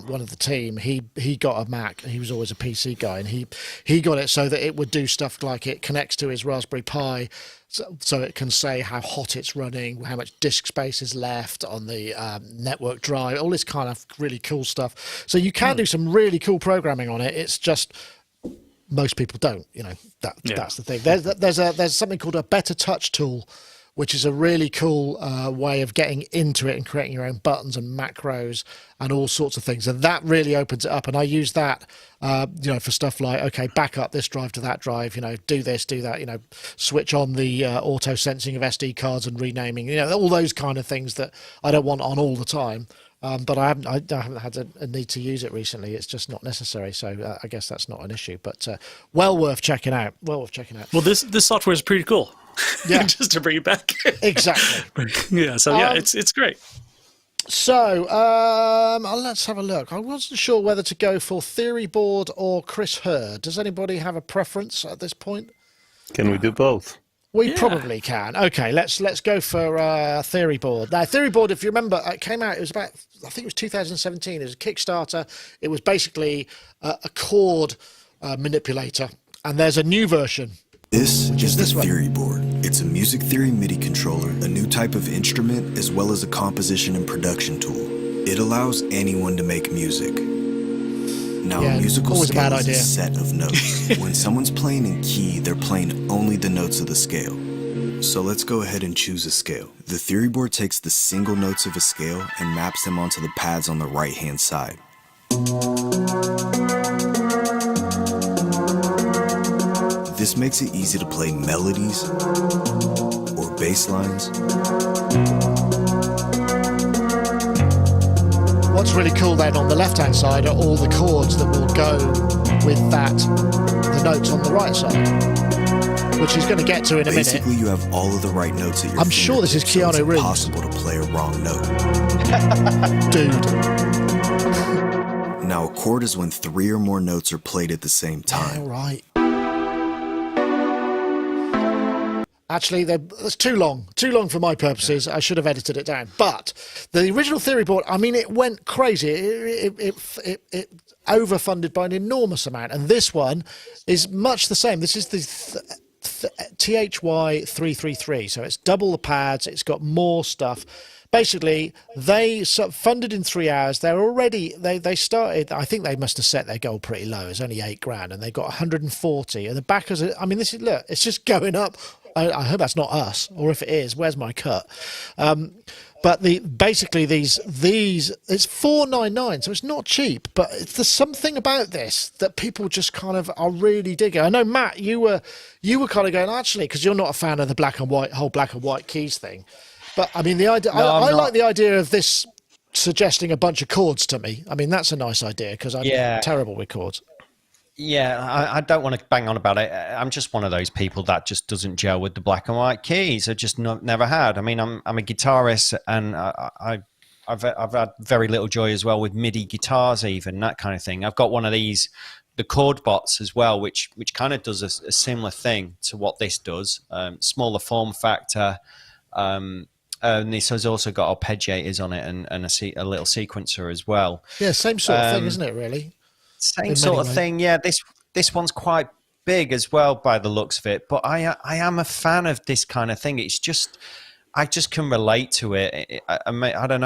one of the team, he got a Mac. He was always a PC guy, and he got it so that it would do stuff like it connects to his Raspberry Pi, so it can say how hot it's running, how much disk space is left on the network drive, all this kind of really cool stuff. So you can do some really cool programming on it. It's just most people don't. That's the thing. There's something called a Better Touch tool, which is a really cool way of getting into it and creating your own buttons and macros and all sorts of things. And that really opens it up. And I use that, for stuff like, okay, back up this drive to that drive, do this, do that, switch on the auto sensing of SD cards and renaming, all those kind of things that I don't want on all the time. But I haven't had a need to use it recently. It's just not necessary. So I guess that's not an issue, but well worth checking out. Well, this software is pretty cool. Yeah. Just to bring it back. Exactly. Yeah. So it's great. So let's have a look. I wasn't sure whether to go for Theoryboard or Chris Hurd. Does anybody have a preference at this point? Can we do both? We probably can. Okay, let's go for Theoryboard. Now, Theoryboard, if you remember, it came out. It was about, I think it was 2017. It was a Kickstarter. It was basically a chord manipulator, and there's a new version. This is the one. Theoryboard. It's a music theory MIDI controller, a new type of instrument, as well as a composition and production tool. It allows anyone to make music. Now, a musical scale is a set of notes. When someone's playing in key, they're playing only the notes of the scale. So let's go ahead and choose a scale. The Theoryboard takes the single notes of a scale and maps them onto the pads on the right-hand side. This makes it easy to play melodies or bass lines. What's really cool then on the left-hand side are all the chords that will go with the notes on the right side, which he's going to get to in a minute. Basically, you have all of the right notes at your I'm sure this is Keanu so Reeves. It's impossible to play a wrong note. Dude. Now, a chord is when 3 or more notes are played at the same time. All right. Actually, that's too long for my purposes. I should have edited it down. But the original Theoryboard, I mean, it went crazy. It overfunded by an enormous amount. And this one is much the same. This is the THY333. So it's double the pads. It's got more stuff. Basically, they funded in 3 hours. They're already, they started, I think they must have set their goal pretty low. It's only $8,000 and they got 140. And the backers, I mean, this is, look, it's just going up. I hope that's not us, or if it is, where's my cut? But basically these it's $499, so it's not cheap. But there's something about this that people just kind of are really digging. I know, Matt, you were kind of going, actually, because you're not a fan of the whole black and white keys thing. But I mean, the idea, no, I like the idea of this suggesting a bunch of chords to me. I mean, that's a nice idea because I'm terrible with chords. Yeah, I don't want to bang on about it. I'm just one of those people that just doesn't gel with the black and white keys. I just never had. I mean, I'm a guitarist, and I've had very little joy as well with MIDI guitars, even that kind of thing. I've got one of these, the chord bots as well, which kind of does a similar thing to what this does. Smaller form factor. And this has also got arpeggiators on it and a little sequencer as well. Yeah, same sort of thing, isn't it, really? Same sort of thing, yeah. This one's quite big as well by the looks of it, but I am a fan of this kind of thing. It's just, I just can relate to it. I don't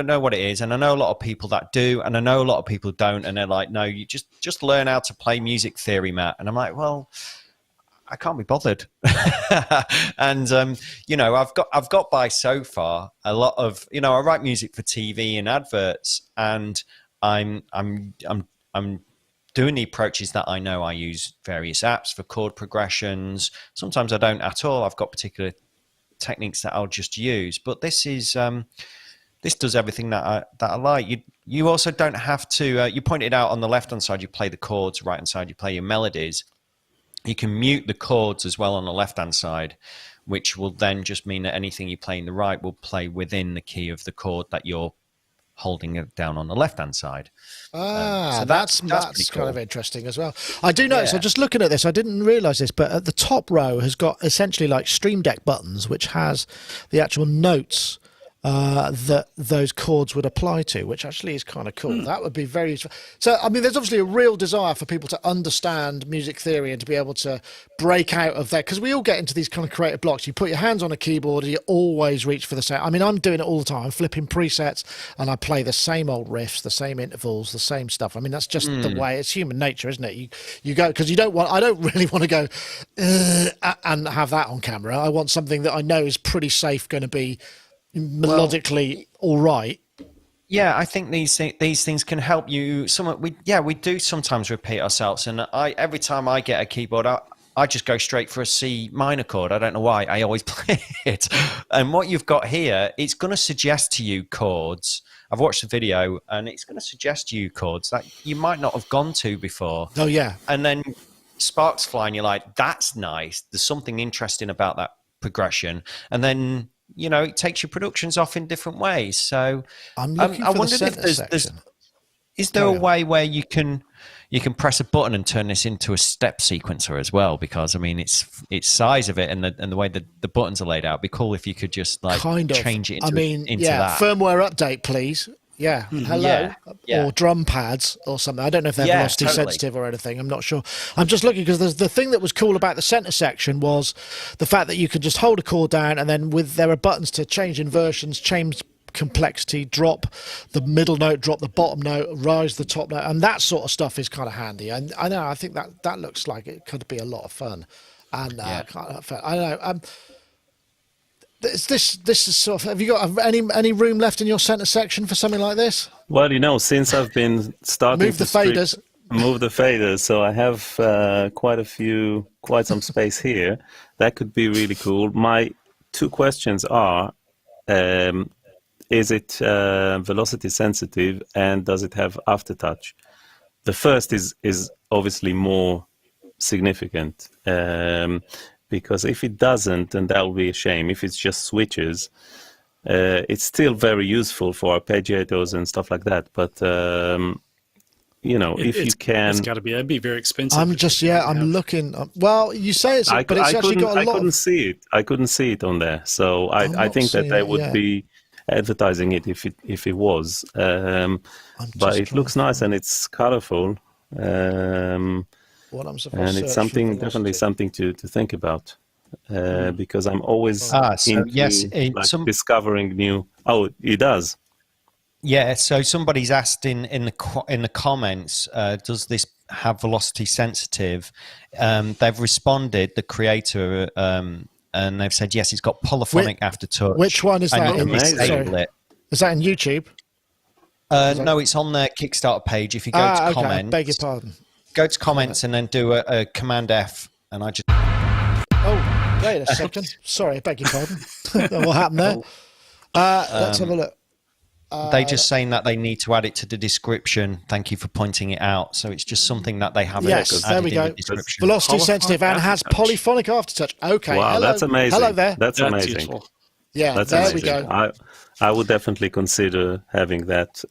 know what it is, and I know a lot of people that do, and I know a lot of people don't, and they're like, no, you just learn how to play music theory, Matt. And I'm like, well, I can't be bothered. And you know, I've got by so far a lot of, you know, I write music for TV and adverts, and I'm doing the approaches that I know. I use various apps for chord progressions. Sometimes I don't at all. I've got particular techniques that I'll just use. But this is this does everything that I like. You also don't have to. You pointed out on the left hand side, you play the chords. Right hand side, you play your melodies. You can mute the chords as well on the left hand side, which will then just mean that anything you play in the right will play within the key of the chord that you're holding it down on the left-hand side. So that's cool. Kind of interesting as well. I do notice, I'm just looking at this, I didn't realise this, but at the top row has got essentially like Stream Deck buttons, which has the actual notes that those chords would apply to, which actually is kind of cool. That would be very useful. So, I mean, there's obviously a real desire for people to understand music theory and to be able to break out of that, because we all get into these kind of creative blocks. You put your hands on a keyboard and you always reach for the same. I mean, I'm doing it all the time. I'm flipping presets and I play the same old riffs, the same intervals, the same stuff. I mean, that's just the way it's human nature, isn't it? You go, because I don't really want to go and have that on camera. I want something that I know is pretty safe, going to be melodically all right. Yeah, I think these things can help you. We do sometimes repeat ourselves, and every time I get a keyboard, I just go straight for a C minor chord. I don't know why. I always play it. And what you've got here, it's going to suggest to you chords. I've watched the video, and it's going to suggest to you chords that you might not have gone to before. Oh yeah. And then sparks fly, and you're like, "That's nice. There's something interesting about that progression." And then, you know, it takes your productions off in different ways. So I wondered if is there a way where you can press a button and turn this into a step sequencer as well? Because I mean, its size of it and the way that the buttons are laid out. It'd be cool if you could just like change it into, that. Firmware update, please. Yeah, hello, or drum pads or something. I don't know if they're velocity sensitive or anything. I'm not sure. I'm just looking because the thing that was cool about the center section was the fact that you could just hold a chord down, and then there are buttons to change inversions, change complexity, drop the middle note, drop the bottom note, rise the top note, and that sort of stuff is kind of handy. And I think that looks like it could be a lot of fun. And I don't know. This is sort of. Have you got any room left in your center section for something like this? Well, you know, since I've been starting move the faders, so I have quite some space here. That could be really cool. My two questions are: is it velocity sensitive, and does it have aftertouch? The first is obviously more significant. Because if it doesn't, then that will be a shame. If it's just switches, it's still very useful for arpeggiators and stuff like that. But if you can, it's got to be. That'd be very expensive. I'm looking. Well, you say it's, but it's actually got a lot. I couldn't see it. I couldn't see it on there. So I think that they would be advertising it if it was. But it looks nice and it's colorful. And it's definitely something to think about. Because I'm always into discovering new. Oh, it does. Yeah. So somebody's asked in the comments, does this have velocity sensitive? They've responded, the creator, and they've said yes. It's got polyphonic aftertouch. Which one is that? Is that in YouTube? No, it's on their Kickstarter page. If you go to comments, beg your pardon. Go to comments and then do a Command F, and I just. Oh, wait a second. Sorry, I beg your pardon. What happened there? Let's have a look. They just saying that they need to add it to the description. Thank you for pointing it out. So it's just something that they haven't added there we go. in the description. Velocity sensitive and has polyphonic aftertouch. Okay. Wow, hello. That's amazing. Hello there. That's amazing. Useful. Yeah, that's there amazing. We go. I would definitely consider having that.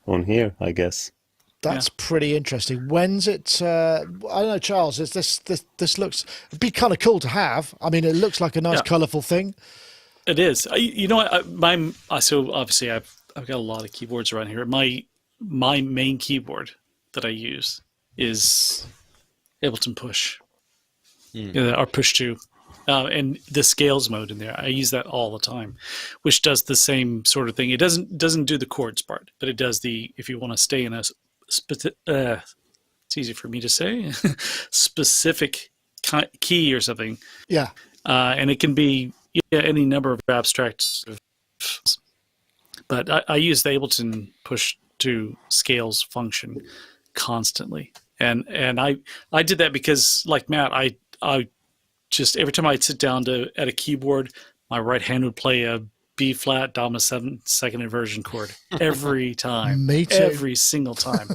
On here, I guess. That's pretty interesting. When's it? I don't know, Charles. Is this looks? It'd be kind of cool to have. I mean, it looks like a nice, colourful thing. It is. You know what? So obviously I've got a lot of keyboards around here. My main keyboard that I use is Ableton Push, or Push 2, and the scales mode in there. I use that all the time, which does the same sort of thing. It doesn't do the chords part, but it does if you want to stay in a it's easy for me to say specific key or something. Yeah, and it can be any number of abstract. But I use the Ableton Push 2 scales function constantly, and I did that because, like Matt, I just every time I'd sit down at a keyboard, my right hand would play a B flat dominant 7 second inversion chord every time. Me too. Every single time.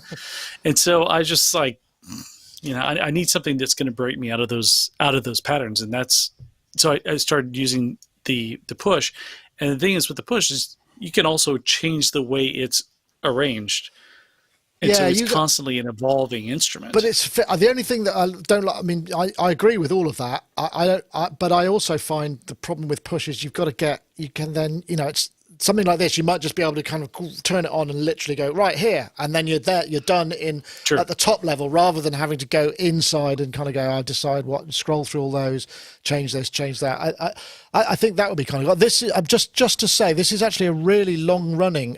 And so I just I need something that's going to break me out of those patterns, and so I started using the Push. And the thing is with the Push is you can also change the way it's arranged. And so it's constantly an evolving instrument. But it's the only thing that I don't like. I mean, I agree with all of that. But I also find the problem with Push is you can then, it's something like this. You might just be able to kind of turn it on and literally go right here, and then you're done at the top level, rather than having to go inside and kind of go, I decide what, scroll through all those, change this, change that. I think that would be kind of this. Just to say, this is actually a really long running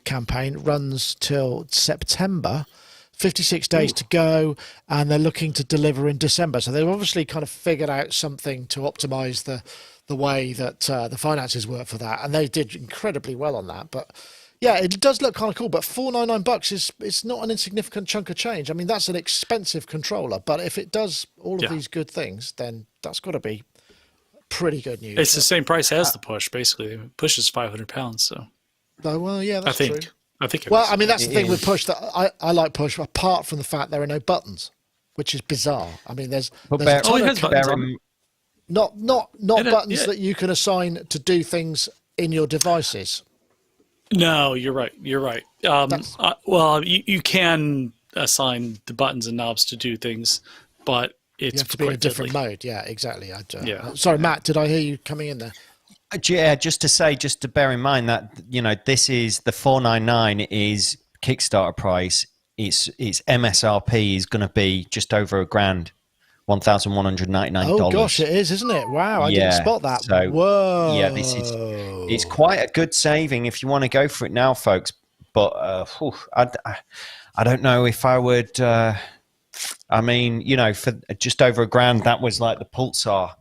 campaign. It runs till September. 56 days to go, and they're looking to deliver in December. So they've obviously kind of figured out something to optimize the way that the finances work for that, and they did incredibly well on that. But yeah, it does look kind of cool. But $499 it's not an insignificant chunk of change. I mean, that's an expensive controller, but if it does all of these good things, then that's got to be pretty good news. It's the same price as the Push, basically. Push is £500. So, well, yeah, that's true. I think. Well, I mean, that's the thing with Push that I like Push, apart from the fact there are no buttons, which is bizarre. I mean, there's a ton of buttons. Not buttons that you can assign to do things in your devices. No, you're right. You're right. Well, you can assign the buttons and knobs to do things, but it's you have to be in a different mode. Yeah, exactly. Sorry, Matt, did I hear you coming in there? Yeah, just to bear in mind that this is the $499 is Kickstarter price. Its MSRP is going to be just over $1,000. $1,199. Oh gosh, it is, isn't it? Wow, I didn't spot that. So, whoa. Yeah, it's quite a good saving if you want to go for it now, folks. But I don't know if I would. I mean, for just over $1,000, that was like the Pulsar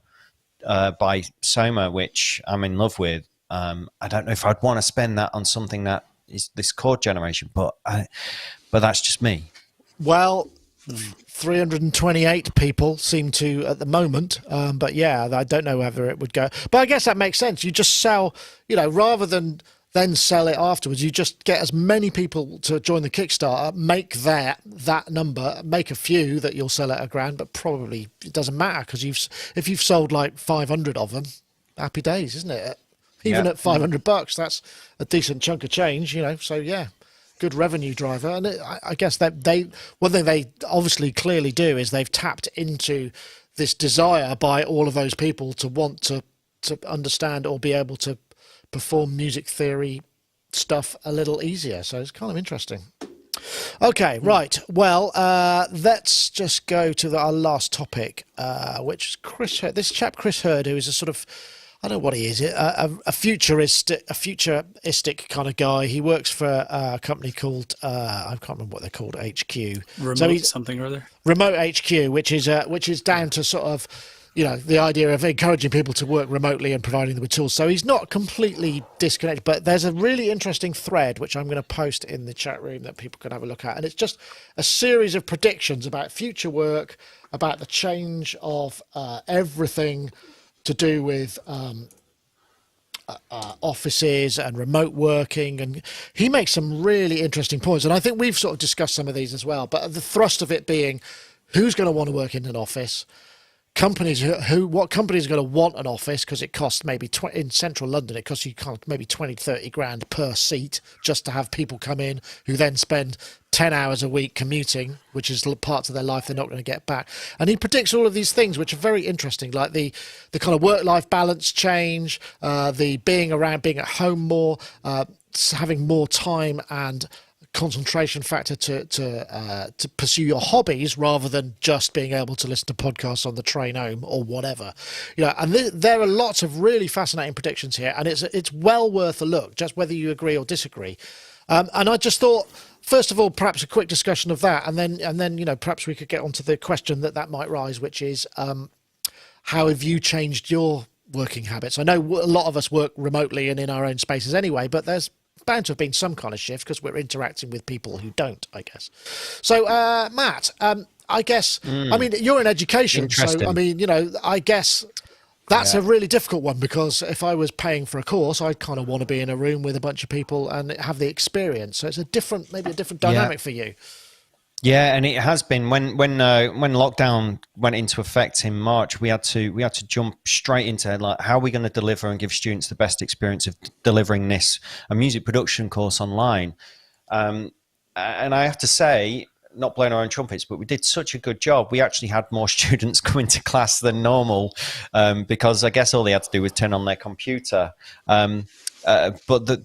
by Soma, which I'm in love with. I don't know if I'd want to spend that on something that is this chord generation, but that's just me. Well, 328 people seem to at the moment, but yeah, I don't know whether it would go. But I guess that makes sense. You just sell, rather than then sell it afterwards, you just get as many people to join the Kickstarter, make that number, make a few that you'll sell at $1,000, but probably it doesn't matter because if you've sold like 500 of them, happy days, isn't it? Even at $500, that's a decent chunk of change, So yeah, good revenue driver. And I guess that one thing they obviously clearly do is they've tapped into this desire by all of those people to want to understand or be able to perform music theory stuff a little easier. So it's kind of interesting. Okay, right. Well, let's just go to our last topic, which is Chris Hurd. This chap, Chris Hurd, who is a sort of, I don't know what he is, a futuristic kind of guy. He works for a company called, I can't remember what they're called, HQ. Remote something or other? Remote HQ, which is down to sort of, the idea of encouraging people to work remotely and providing them with tools. So he's not completely disconnected, but there's a really interesting thread, which I'm going to post in the chat room that people can have a look at. And it's just a series of predictions about future work, about the change of everything to do with offices and remote working. And he makes some really interesting points. And I think we've sort of discussed some of these as well. But the thrust of it being, who's going to want to work in an office? Companies what companies are going to want an office, because it costs maybe in central London it costs you maybe 20-30 grand per seat just to have people come in who then spend 10 hours a week commuting, which is parts of their life they're not going to get back. And he predicts all of these things which are very interesting, like the kind of work-life balance change, the being at home more, having more time and concentration factor to pursue your hobbies rather than just being able to listen to podcasts on the train home or whatever. And there are lots of really fascinating predictions here, and it's well worth a look, just whether you agree or disagree. And I just thought, first of all, perhaps a quick discussion of that, and then perhaps we could get onto the question that might rise, which is how have you changed your working habits? I know a lot of us work remotely and in our own spaces anyway, but there's bound to have been some kind of shift because we're interacting with people who don't, I guess. So, Matt, I guess, I mean, you're in education, so, I mean, I guess that's a really difficult one, because if I was paying for a course, I'd kind of want to be in a room with a bunch of people and have the experience. So it's maybe a different dynamic for you. Yeah, and it has been when lockdown went into effect in March, we had to jump straight into like, how are we going to deliver and give students the best experience of delivering a music production course online. And I have to say, not blowing our own trumpets, but we did such a good job. We actually had more students come into class than normal, because I guess all they had to do was turn on their computer. But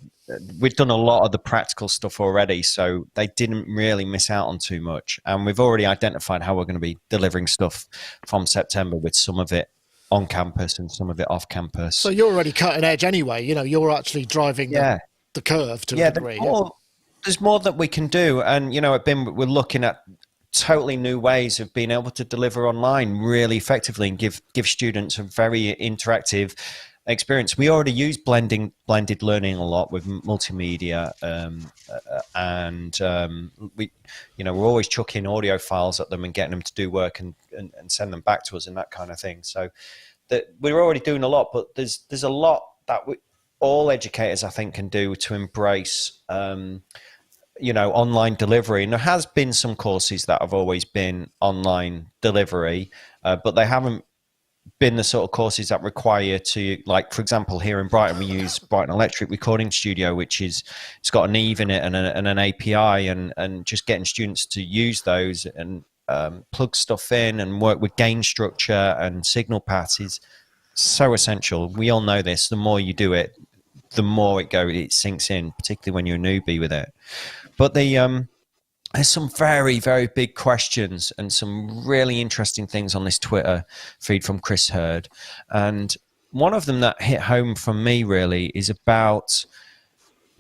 we've done a lot of the practical stuff already, so they didn't really miss out on too much. And we've already identified how we're going to be delivering stuff from September, with some of it on campus and some of it off campus. So you're already cutting edge anyway. You're actually driving the curve to a degree. There's more that we can do. And, we're looking at totally new ways of being able to deliver online really effectively and give students a very interactive experience. We already use blended learning a lot with multimedia, and we're always chucking audio files at them and getting them to do work and send them back to us and that kind of thing. So that we're already doing a lot, but there's a lot that all educators, I think, can do to embrace online delivery. And there has been some courses that have always been online delivery, but they haven't been the sort of courses that require to, like, for example, here in Brighton, we use Brighton Electric Recording Studio, which it's got an Eve in it and an API, and just getting students to use those and plug stuff in and work with gain structure and signal paths is so essential. We all know this. The more you do it, the more it sinks in, particularly when you're a newbie with it. But there's some very, very big questions and some really interesting things on this Twitter feed from Chris Hurd. And one of them that hit home from me really is about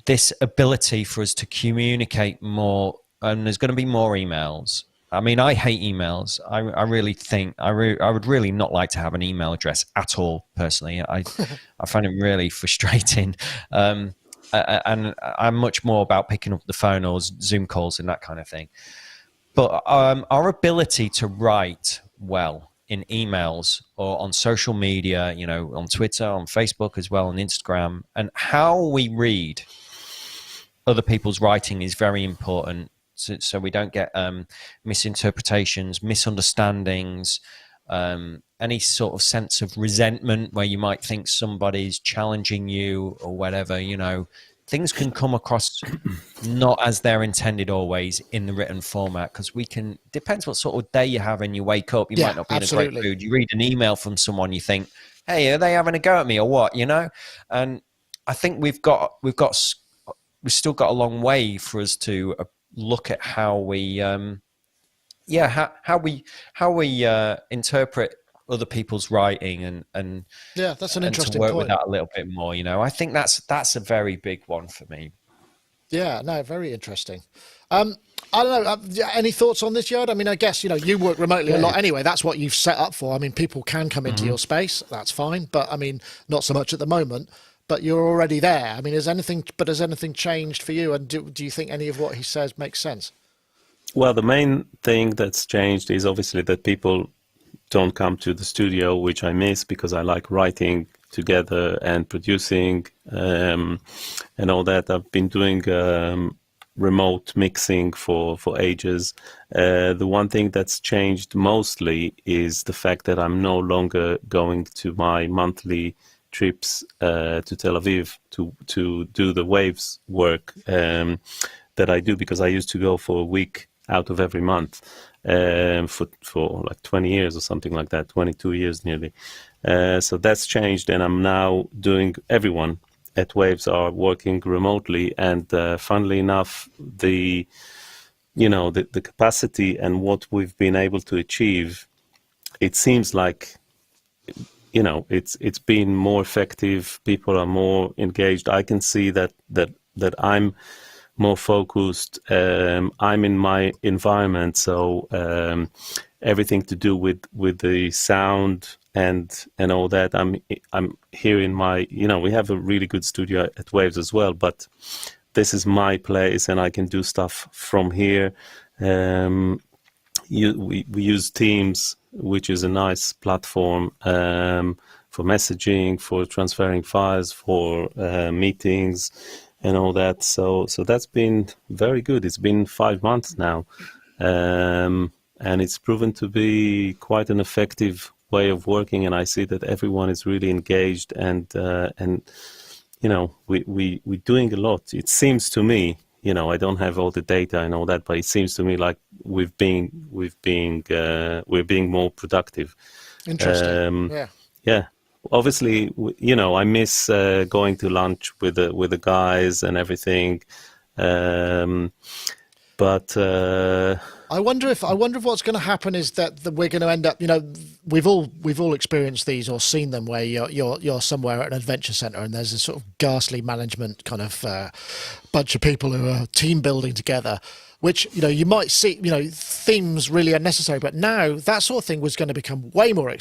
this ability for us to communicate more. And there's going to be more emails. I mean, I hate emails. I really think I would really not like to have an email address at all, personally. I find it really frustrating. And I'm much more about picking up the phone or Zoom calls and that kind of thing. But our ability to write well in emails or on social media, on Twitter, on Facebook as well, on Instagram, and how we read other people's writing is very important. So we don't get misinterpretations, misunderstandings, any sort of sense of resentment where you might think somebody's challenging you or whatever. things can come across not as they're intended always in the written format, because depends what sort of day you have and you wake up, you might not be absolutely. in a great mood. You read an email from someone, you think, hey, are they having a go at me or what, And I think we've still got a long way for us to look at how we how we interpret other people's writing and that's an interesting to work point. with that a little bit more. I think that's a very big one for me. Yeah, no, very interesting. I don't know. Any thoughts on this, Yoad? I mean, I guess you work remotely a lot anyway. That's what you've set up for. I mean, people can come into your space. That's fine, but I mean, not so much at the moment. But you're already there. I mean, has anything changed for you? And do you think any of what he says makes sense? Well, the main thing that's changed is obviously that people don't come to the studio, which I miss because I like writing together and producing and all that. I've been doing remote mixing for ages. The one thing that's changed mostly is the fact that I'm no longer going to my monthly trips to Tel Aviv to do the Waves work that I do, because I used to go for a week out of every month for like 20 years or something like that, 22 years nearly. So that's changed, and I'm now everyone at Waves are working remotely, and funnily enough, the capacity and what we've been able to achieve, it seems like it's been more effective. People are more engaged. I can see that I'm more focused. I'm in my environment, so everything to do with the sound and all that. I'm here in my. We have a really good studio at Waves as well, but this is my place, and I can do stuff from here. We use Teams, which is a nice platform for messaging, for transferring files, for meetings, and all that. So that's been very good. It's been 5 months now, and it's proven to be quite an effective way of working. And I see that everyone is really engaged, and we're doing a lot. It seems to me. I don't have all the data and all that, but it seems to me like we're being more productive. Interesting. Yeah. Obviously, I miss going to lunch with the guys and everything. But I wonder if what's going to happen is that we're going to end up. We've all experienced these or seen them, where you're somewhere at an adventure center and there's a sort of ghastly management kind of bunch of people who are team building together, which you might see themes really unnecessary, but now that sort of thing was going to become way more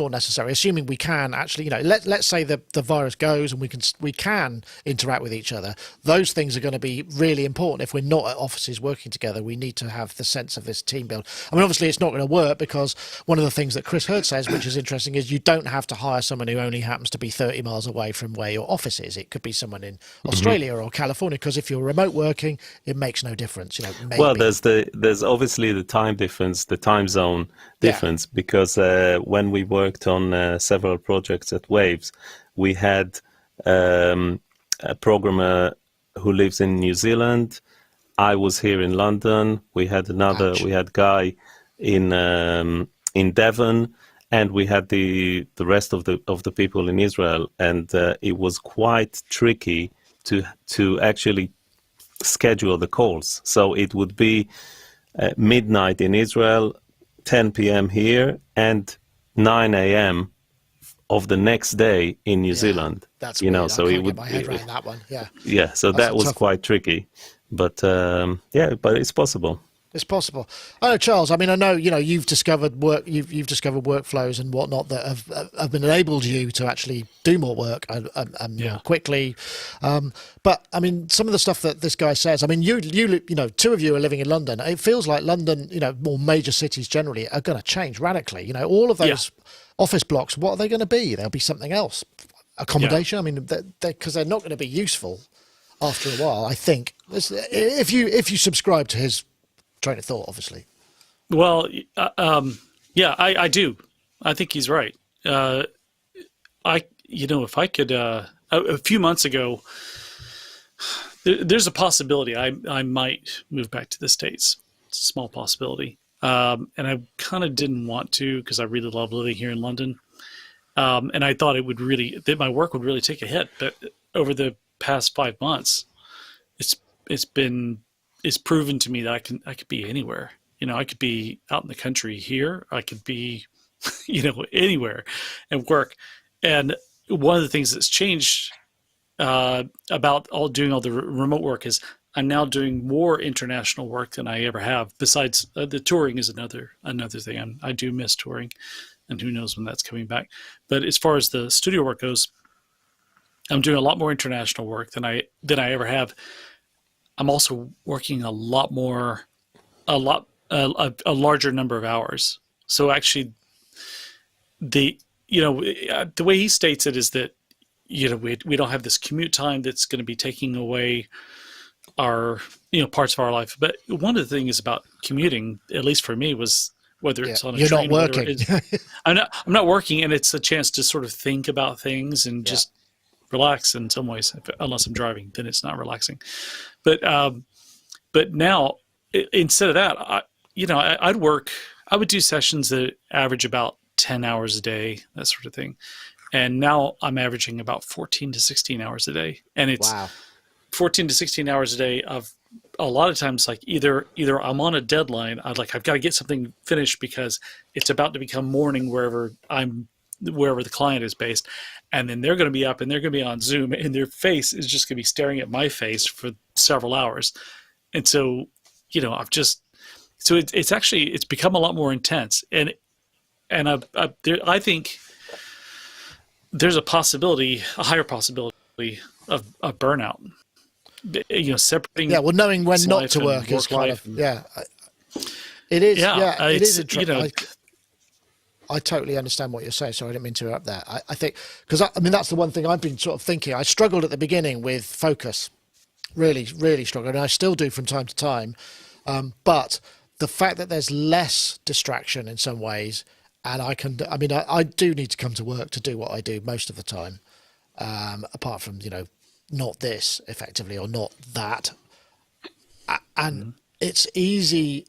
necessary, assuming we can actually let's say the virus goes and we can interact with each other. Those things are going to be really important. If we're not at offices working together, we need to have the sense of this team build. I mean, obviously it's not going to work, because one of the things that Chris Hurd says, which is interesting, is you don't have to hire someone who only happens to be 30 miles away from where your office is. It could be someone in Australia or California, because if you're remote working, it makes no difference. Maybe. Well, there's obviously the time difference, the time zone difference, because when we worked on several projects at Waves, we had a programmer who lives in New Zealand. I was here in London. We had we had Guy in Devon, and we had the rest of the people in Israel, and it was quite tricky to actually schedule the calls. So it would be midnight in Israel, 10 p.m. here, and 9 a.m. of the next day in New Zealand. That's weird. So I it can't would get my head around that one. So that's that was quite tricky, but but it's possible. It's possible. I know, Charles. I mean, I know you've discovered workflows and whatnot that have enabled you to actually do more work and more quickly. But I mean, some of the stuff that this guy says. I mean, you two of you are living in London. It feels like London, more major cities generally are going to change radically. All of those office blocks. What are they going to be? There'll be something else. Accommodation. I mean, because they're not going to be useful after a while. I think if you subscribe to his train of thought, obviously. Well, I do. I think he's right. If I could, a few months ago, there's a possibility I might move back to the States. It's a small possibility. And I kind of didn't want to because I really love living here in London. And I thought that my work would really take a hit. But over the past 5 months, it's proven to me that I could be anywhere. I could be out in the country here. I could be, anywhere and work. And one of the things that's changed about doing all the remote work is I'm now doing more international work than I ever have. Besides the touring is another thing. I do miss touring, and who knows when that's coming back. But as far as the studio work goes, I'm doing a lot more international work than I ever have. I'm also working a larger number of hours. So actually, the way he states it is that we don't have this commute time that's going to be taking away our parts of our life. But one of the things about commuting, at least for me, was whether it's on a you're train. You're not working. I'm not working, and it's a chance to sort of think about things and just relax in some ways. Unless I'm driving, then it's not relaxing. But now instead of that, I would do sessions that average about 10 hours a day, that sort of thing. And now I'm averaging about 14 to 16 hours a day. And it's 14 to 16 hours a day of a lot of times, like either I'm on a deadline. I've got to get something finished because it's about to become morning wherever the client is based. And then they're going to be up and they're going to be on Zoom and their face is just going to be staring at my face for several hours. And so, it's become a lot more intense. And I think there's a higher possibility of burnout. Separating. Yeah, well, knowing when not to work is kind of it is. Yeah, it is. I totally understand what you're saying. Sorry, I didn't mean to interrupt there. I think because that's the one thing I've been sort of thinking. I struggled at the beginning with focus, really, really struggled, and I still do from time to time. But the fact that there's less distraction in some ways. And I do need to come to work to do what I do most of the time, apart from, not this effectively or not that. And it's easy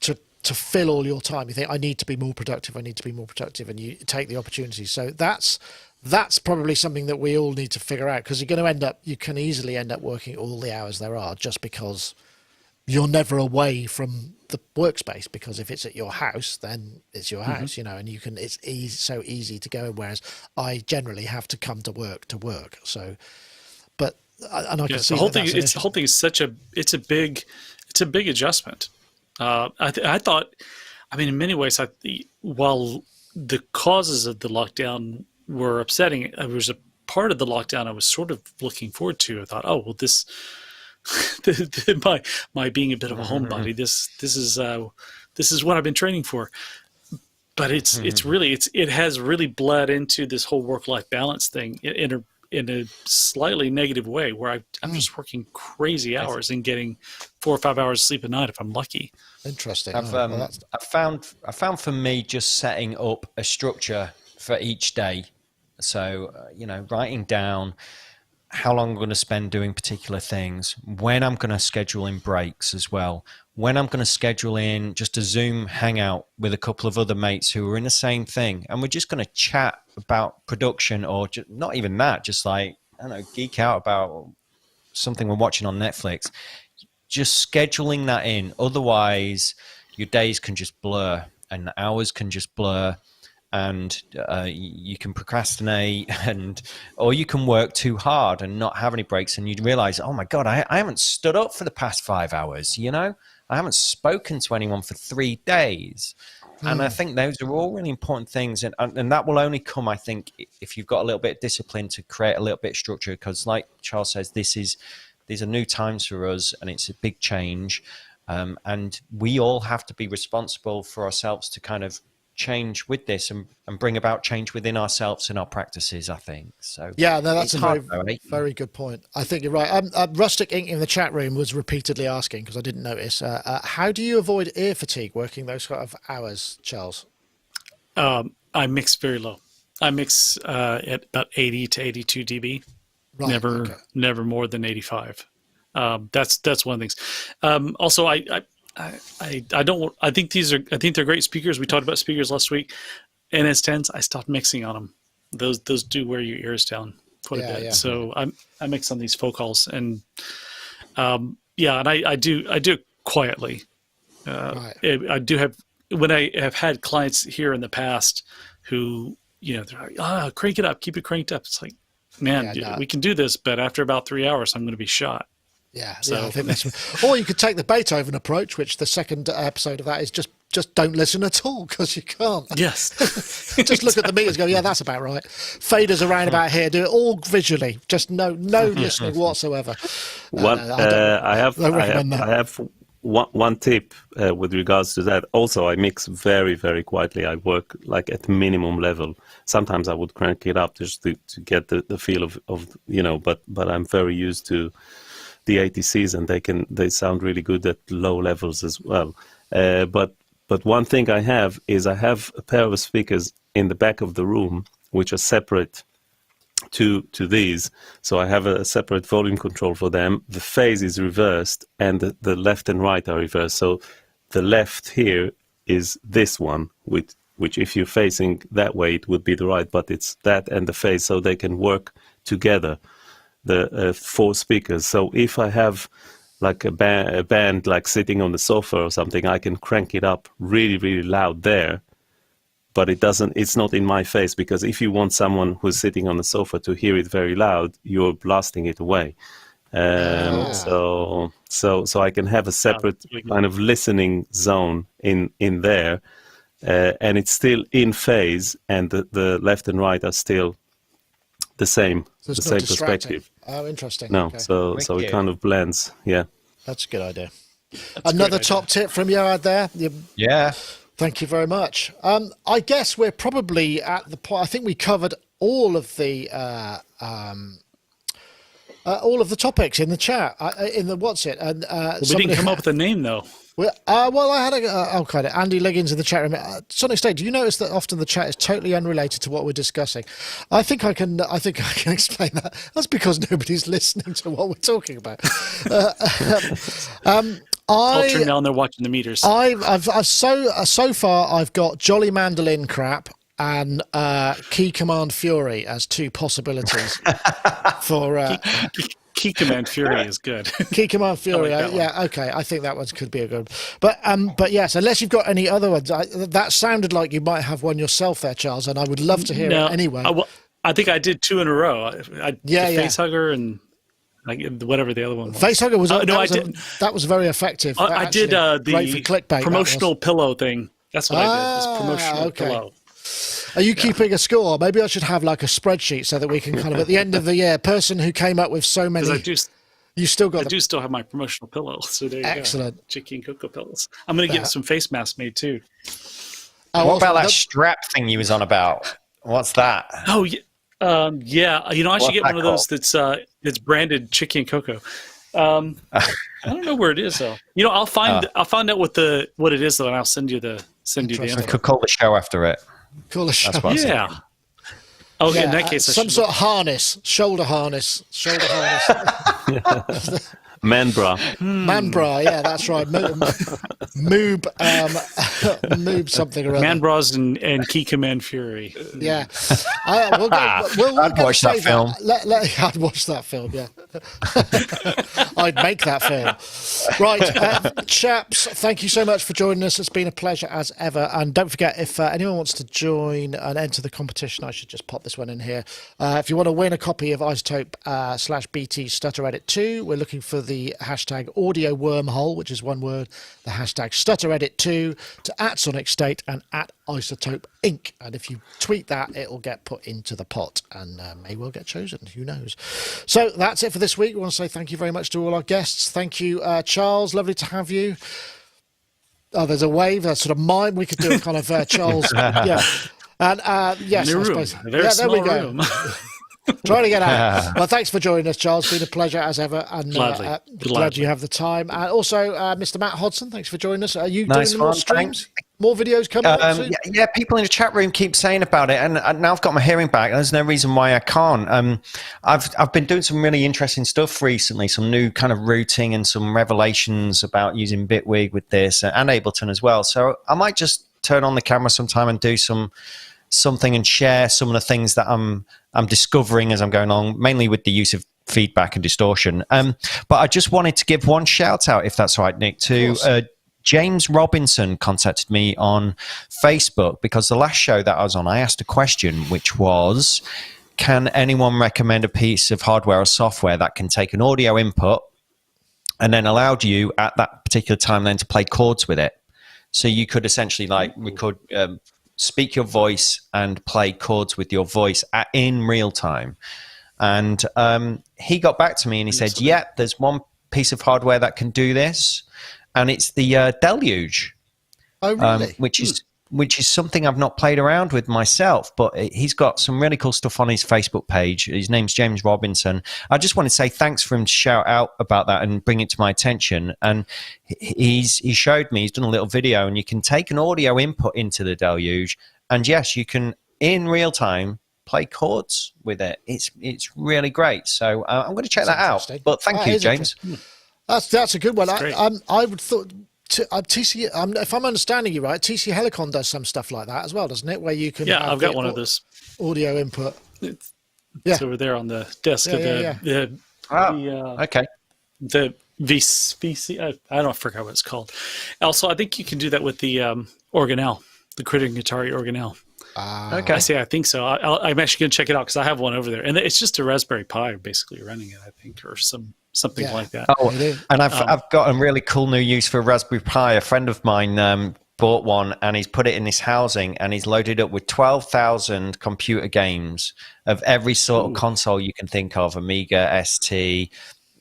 to fill all your time. You think, I need to be more productive. And you take the opportunity. So that's probably something that we all need to figure out, because you can easily end up working all the hours there are just because you're never away from the workspace, because if it's at your house, then it's your house, and it's so easy to go. Whereas I generally have to come to work. So, I can see the whole thing. The whole thing is it's a big adjustment. I thought, in many ways, while the causes of the lockdown were upsetting, there was a part of the lockdown I was sort of looking forward to. I thought, oh well, this. my being a bit of a homebody, this is what I've been training for. But it has really bled into this whole work-life balance thing in a slightly negative way, where I'm just working crazy hours and getting 4 or 5 hours sleep a night if I'm lucky. Interesting. I found for me just setting up a structure for each day. So writing down how long I'm going to spend doing particular things, when I'm going to schedule in breaks as well, when I'm going to schedule in just a Zoom hangout with a couple of other mates who are in the same thing, and we're just going to chat about production, or not even that, just geek out about something we're watching on Netflix. Just scheduling that in. Otherwise, your days can just blur and the hours can just blur. And you can procrastinate, or you can work too hard and not have any breaks, and you realize, oh my God, I haven't stood up for the past 5 hours. I haven't spoken to anyone for 3 days. And I think those are all really important things, and that will only come, I think, if you've got a little bit of discipline to create a little bit of structure. Because, like Charles says, these are new times for us, and it's a big change, and we all have to be responsible for ourselves to kind of change with this and bring about change within ourselves and our practices, I think. So that's a very good point. I think you're right. Rustic Ink in the chat room was repeatedly asking, because I didn't notice, how do you avoid ear fatigue working those sort of hours, Charles? I mix very low. I mix at about 80 to 82 dB. Right, never more than 85. That's one of the things. Also, I think they're great speakers. We talked about speakers last week. NS10s, I stopped mixing on them. Those do wear your ears down quite a bit. Yeah. So I mix on these vocals, and and I do it quietly. I do have, when I have had clients here in the past who, they're like, crank it up, keep it cranked up. It's like, man, we can do this, but after about 3 hours, I'm going to be shot. Yeah, so I think that's. Or you could take the Beethoven approach, which the second episode of that is just don't listen at all, because you can't. Yes. Just look at the meters, go, yeah, that's about right. Faders around about here, do it all visually, just no listening whatsoever. I have one tip with regards to that. Also, I mix very, very quietly. I work like at minimum level. Sometimes I would crank it up just to get the feel of but I'm very used to the ATCs, and they sound really good at low levels as well. But one thing I have a pair of speakers in the back of the room which are separate to these. So I have a separate volume control for them. The phase is reversed, and the left and right are reversed. So the left here is this one, which if you're facing that way, it would be the right, but it's that and the phase, so they can work together. The 4 speakers. So if I have like a band like sitting on the sofa or something, I can crank it up really, really loud there, but it's not in my face, because if you want someone who's sitting on the sofa to hear it very loud, you're blasting it away. So I can have a separate kind of listening zone in there, and it's still in phase, and the left and right are still the same, so the same perspective. Oh, interesting. No, okay. so it kind of blends. Yeah, that's a good idea. Another top tip from Yoad there. Yeah. Thank you very much. I guess we're probably at the point. I think we covered all of the topics in the chat, in the what's it, and we didn't come up with a name though. Well, I had Andy Liggins in the chat room. Sonicstate, do you notice that often the chat is totally unrelated to what we're discussing? I think I can explain that. That's because nobody's listening to what we're talking about. I'll turn down there watching the meters. So far I've got Jolly Mandolin crap and Key Command Fury as 2 possibilities for. Key Command Fury is good. Key Command Fury, like okay. I think that one could be a good. But yes, unless you've got any other ones, that sounded like you might have one yourself there, Charles, and I would love to hear it anyway. I think I did 2 in a row. Facehugger and whatever the other one was. Facehugger was. I did. That was very effective. I did the clickbait, promotional pillow thing. That's what I did. This promotional pillow. Are you keeping a score? Maybe I should have like a spreadsheet so that we can kind of at the end of the year, person who came up with so many. You still got. I do still have my promotional pillow. So there you Excellent. go. Chicky and cocoa pillows. I'm going to get some face masks made too. What about that strap thing you was on about? What's that? Oh yeah, I should get one of those that's branded Chicky and cocoa. I don't know where it is though. I'll find out what it is though, and I'll send you the info. I could call the show after it. Call a show. Yeah. Oh, yeah. In that case, some sort of harness, shoulder harness. Man bra. Man bra, yeah, that's right. Moob something or other. Man bras and Key Command Fury. Yeah. We'll I'd watch that film. I'd watch that film, yeah. I'd make that film. Right, chaps, thank you so much for joining us. It's been a pleasure as ever. And don't forget, if anyone wants to join and enter the competition, I should just pop this one in here. If you want to win a copy of iZotope /BT Stutter Edit 2, we're looking for the hashtag audio wormhole, which is one word, the hashtag Stutter Edit 2 to @Sonicstate and @iZotope Inc. And if you tweet that, it will get put into the pot and may well get chosen. Who knows? So that's it for this week. We want to say thank you very much to all our guests. Thank you, Charles. Lovely to have you. Oh, there's a wave. That's sort of mime. We could do a kind of Charles. Yeah. And yes, I suppose. There we go. Room. Trying to get out. Well, thanks for joining us, Charles. It's been a pleasure as ever, and glad you have the time. And also, Mr. Matt Hodson, thanks for joining us. Are you doing more streams? More videos coming up soon? Yeah, people in the chat room keep saying about it, and now I've got my hearing back. There's no reason why I can't. I've been doing some really interesting stuff recently, some new kind of routing and some revelations about using Bitwig with this and Ableton as well. So I might just turn on the camera sometime and do something and share some of the things that I'm discovering as I'm going along, mainly with the use of feedback and distortion. But I just wanted to give one shout out, if that's right, Nick, to James Robinson contacted me on Facebook because the last show that I was on, I asked a question, which was, can anyone recommend a piece of hardware or software that can take an audio input and then allowed you at that particular time then to play chords with it? So you could essentially record, speak your voice and play chords with your voice in real time. And he got back to me and he said, yeah, there's one piece of hardware that can do this. And it's the Deluge, which is something I've not played around with myself. But he's got some really cool stuff on his Facebook page. His name's James Robinson. I just want to say thanks for him to shout out about that and bring it to my attention. And he showed me, he's done a little video, and you can take an audio input into the Deluge, and yes, you can in real time play chords with it. It's really great. So I'm going to check that out. But thank you, James. That's a good one. I would thought TC, if I'm understanding you right, TC Helicon does some stuff like that as well, doesn't it? Where you can I've got one of those audio input. It's over there on the desk. Okay. The VC, I don't forget what it's called. Also, I think you can do that with the organelle, the Critter Guitar organelle. Okay. I think so. I'm actually going to check it out because I have one over there, and it's just a Raspberry Pi basically running it, I think, or something like that. Oh, and I've got a really cool new use for a Raspberry Pi. A friend of mine bought one, and he's put it in his housing, and he's loaded up with 12,000 computer games of every sort of console you can think of: Amiga, ST,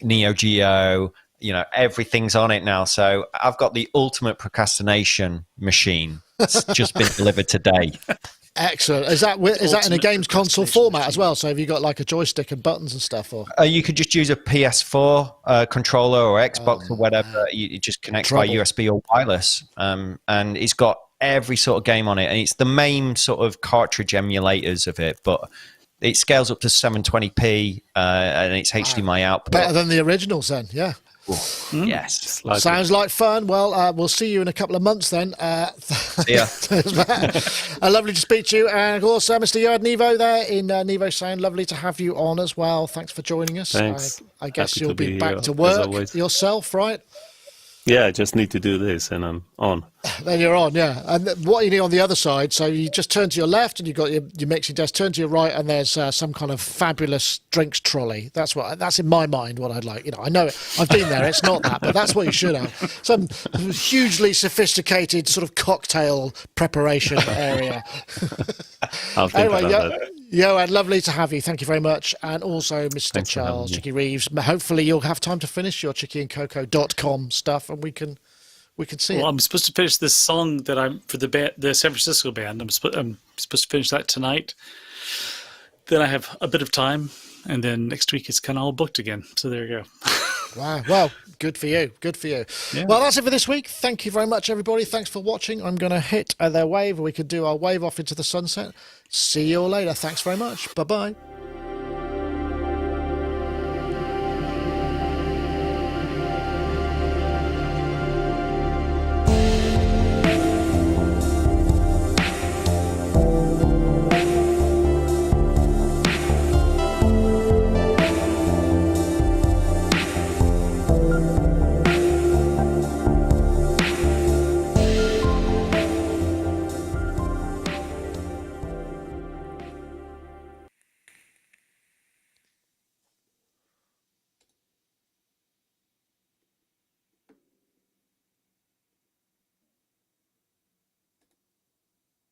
Neo Geo. You know, everything's on it now. So I've got the ultimate procrastination machine. It's just been delivered today. Excellent. Is that in a games console format as well? So have you got like a joystick and buttons and stuff? Or you could just use a PS4 controller or Xbox or whatever. You just connect by USB or wireless. And it's got every sort of game on it. And it's the main sort of cartridge emulators of it. But it scales up to 720p and it's HDMI output. Better than the originals then, yeah. Yes. Sounds like fun. Well, we'll see you in a couple of months then. Yeah. Lovely to speak to you. And of course, Mr. Yoad Nevo there in Nevo Sound. Lovely to have you on as well. Thanks for joining us. Thanks. I guess Happy you'll be back to work work yourself, right? Yeah, I just need to do this and I'm on. Then you're on, yeah. And what you need on the other side, so you just turn to your left and you've got your mixing desk, turn to your right and there's some kind of fabulous drinks trolley. That's in my mind what I'd like. You know, I know it. I've been there. It's not that, but that's what you should have. Some hugely sophisticated sort of cocktail preparation area. I'll think about that. Yoad, lovely to have you. Thank you very much. And also Mr. Charles Chicky Reeves. Hopefully you'll have time to finish your chickyandcoco.com stuff and we can see it. I'm supposed to finish this song that I'm for the San Francisco band. I'm supposed to finish that tonight. Then I have a bit of time, and then next week it's kind of all booked again. So there you go. Wow. Well, good for you. Good for you. Yeah. Well, that's it for this week. Thank you very much, everybody. Thanks for watching. I'm going to hit their wave. We could do our wave off into the sunset. See you all later. Thanks very much. Bye-bye.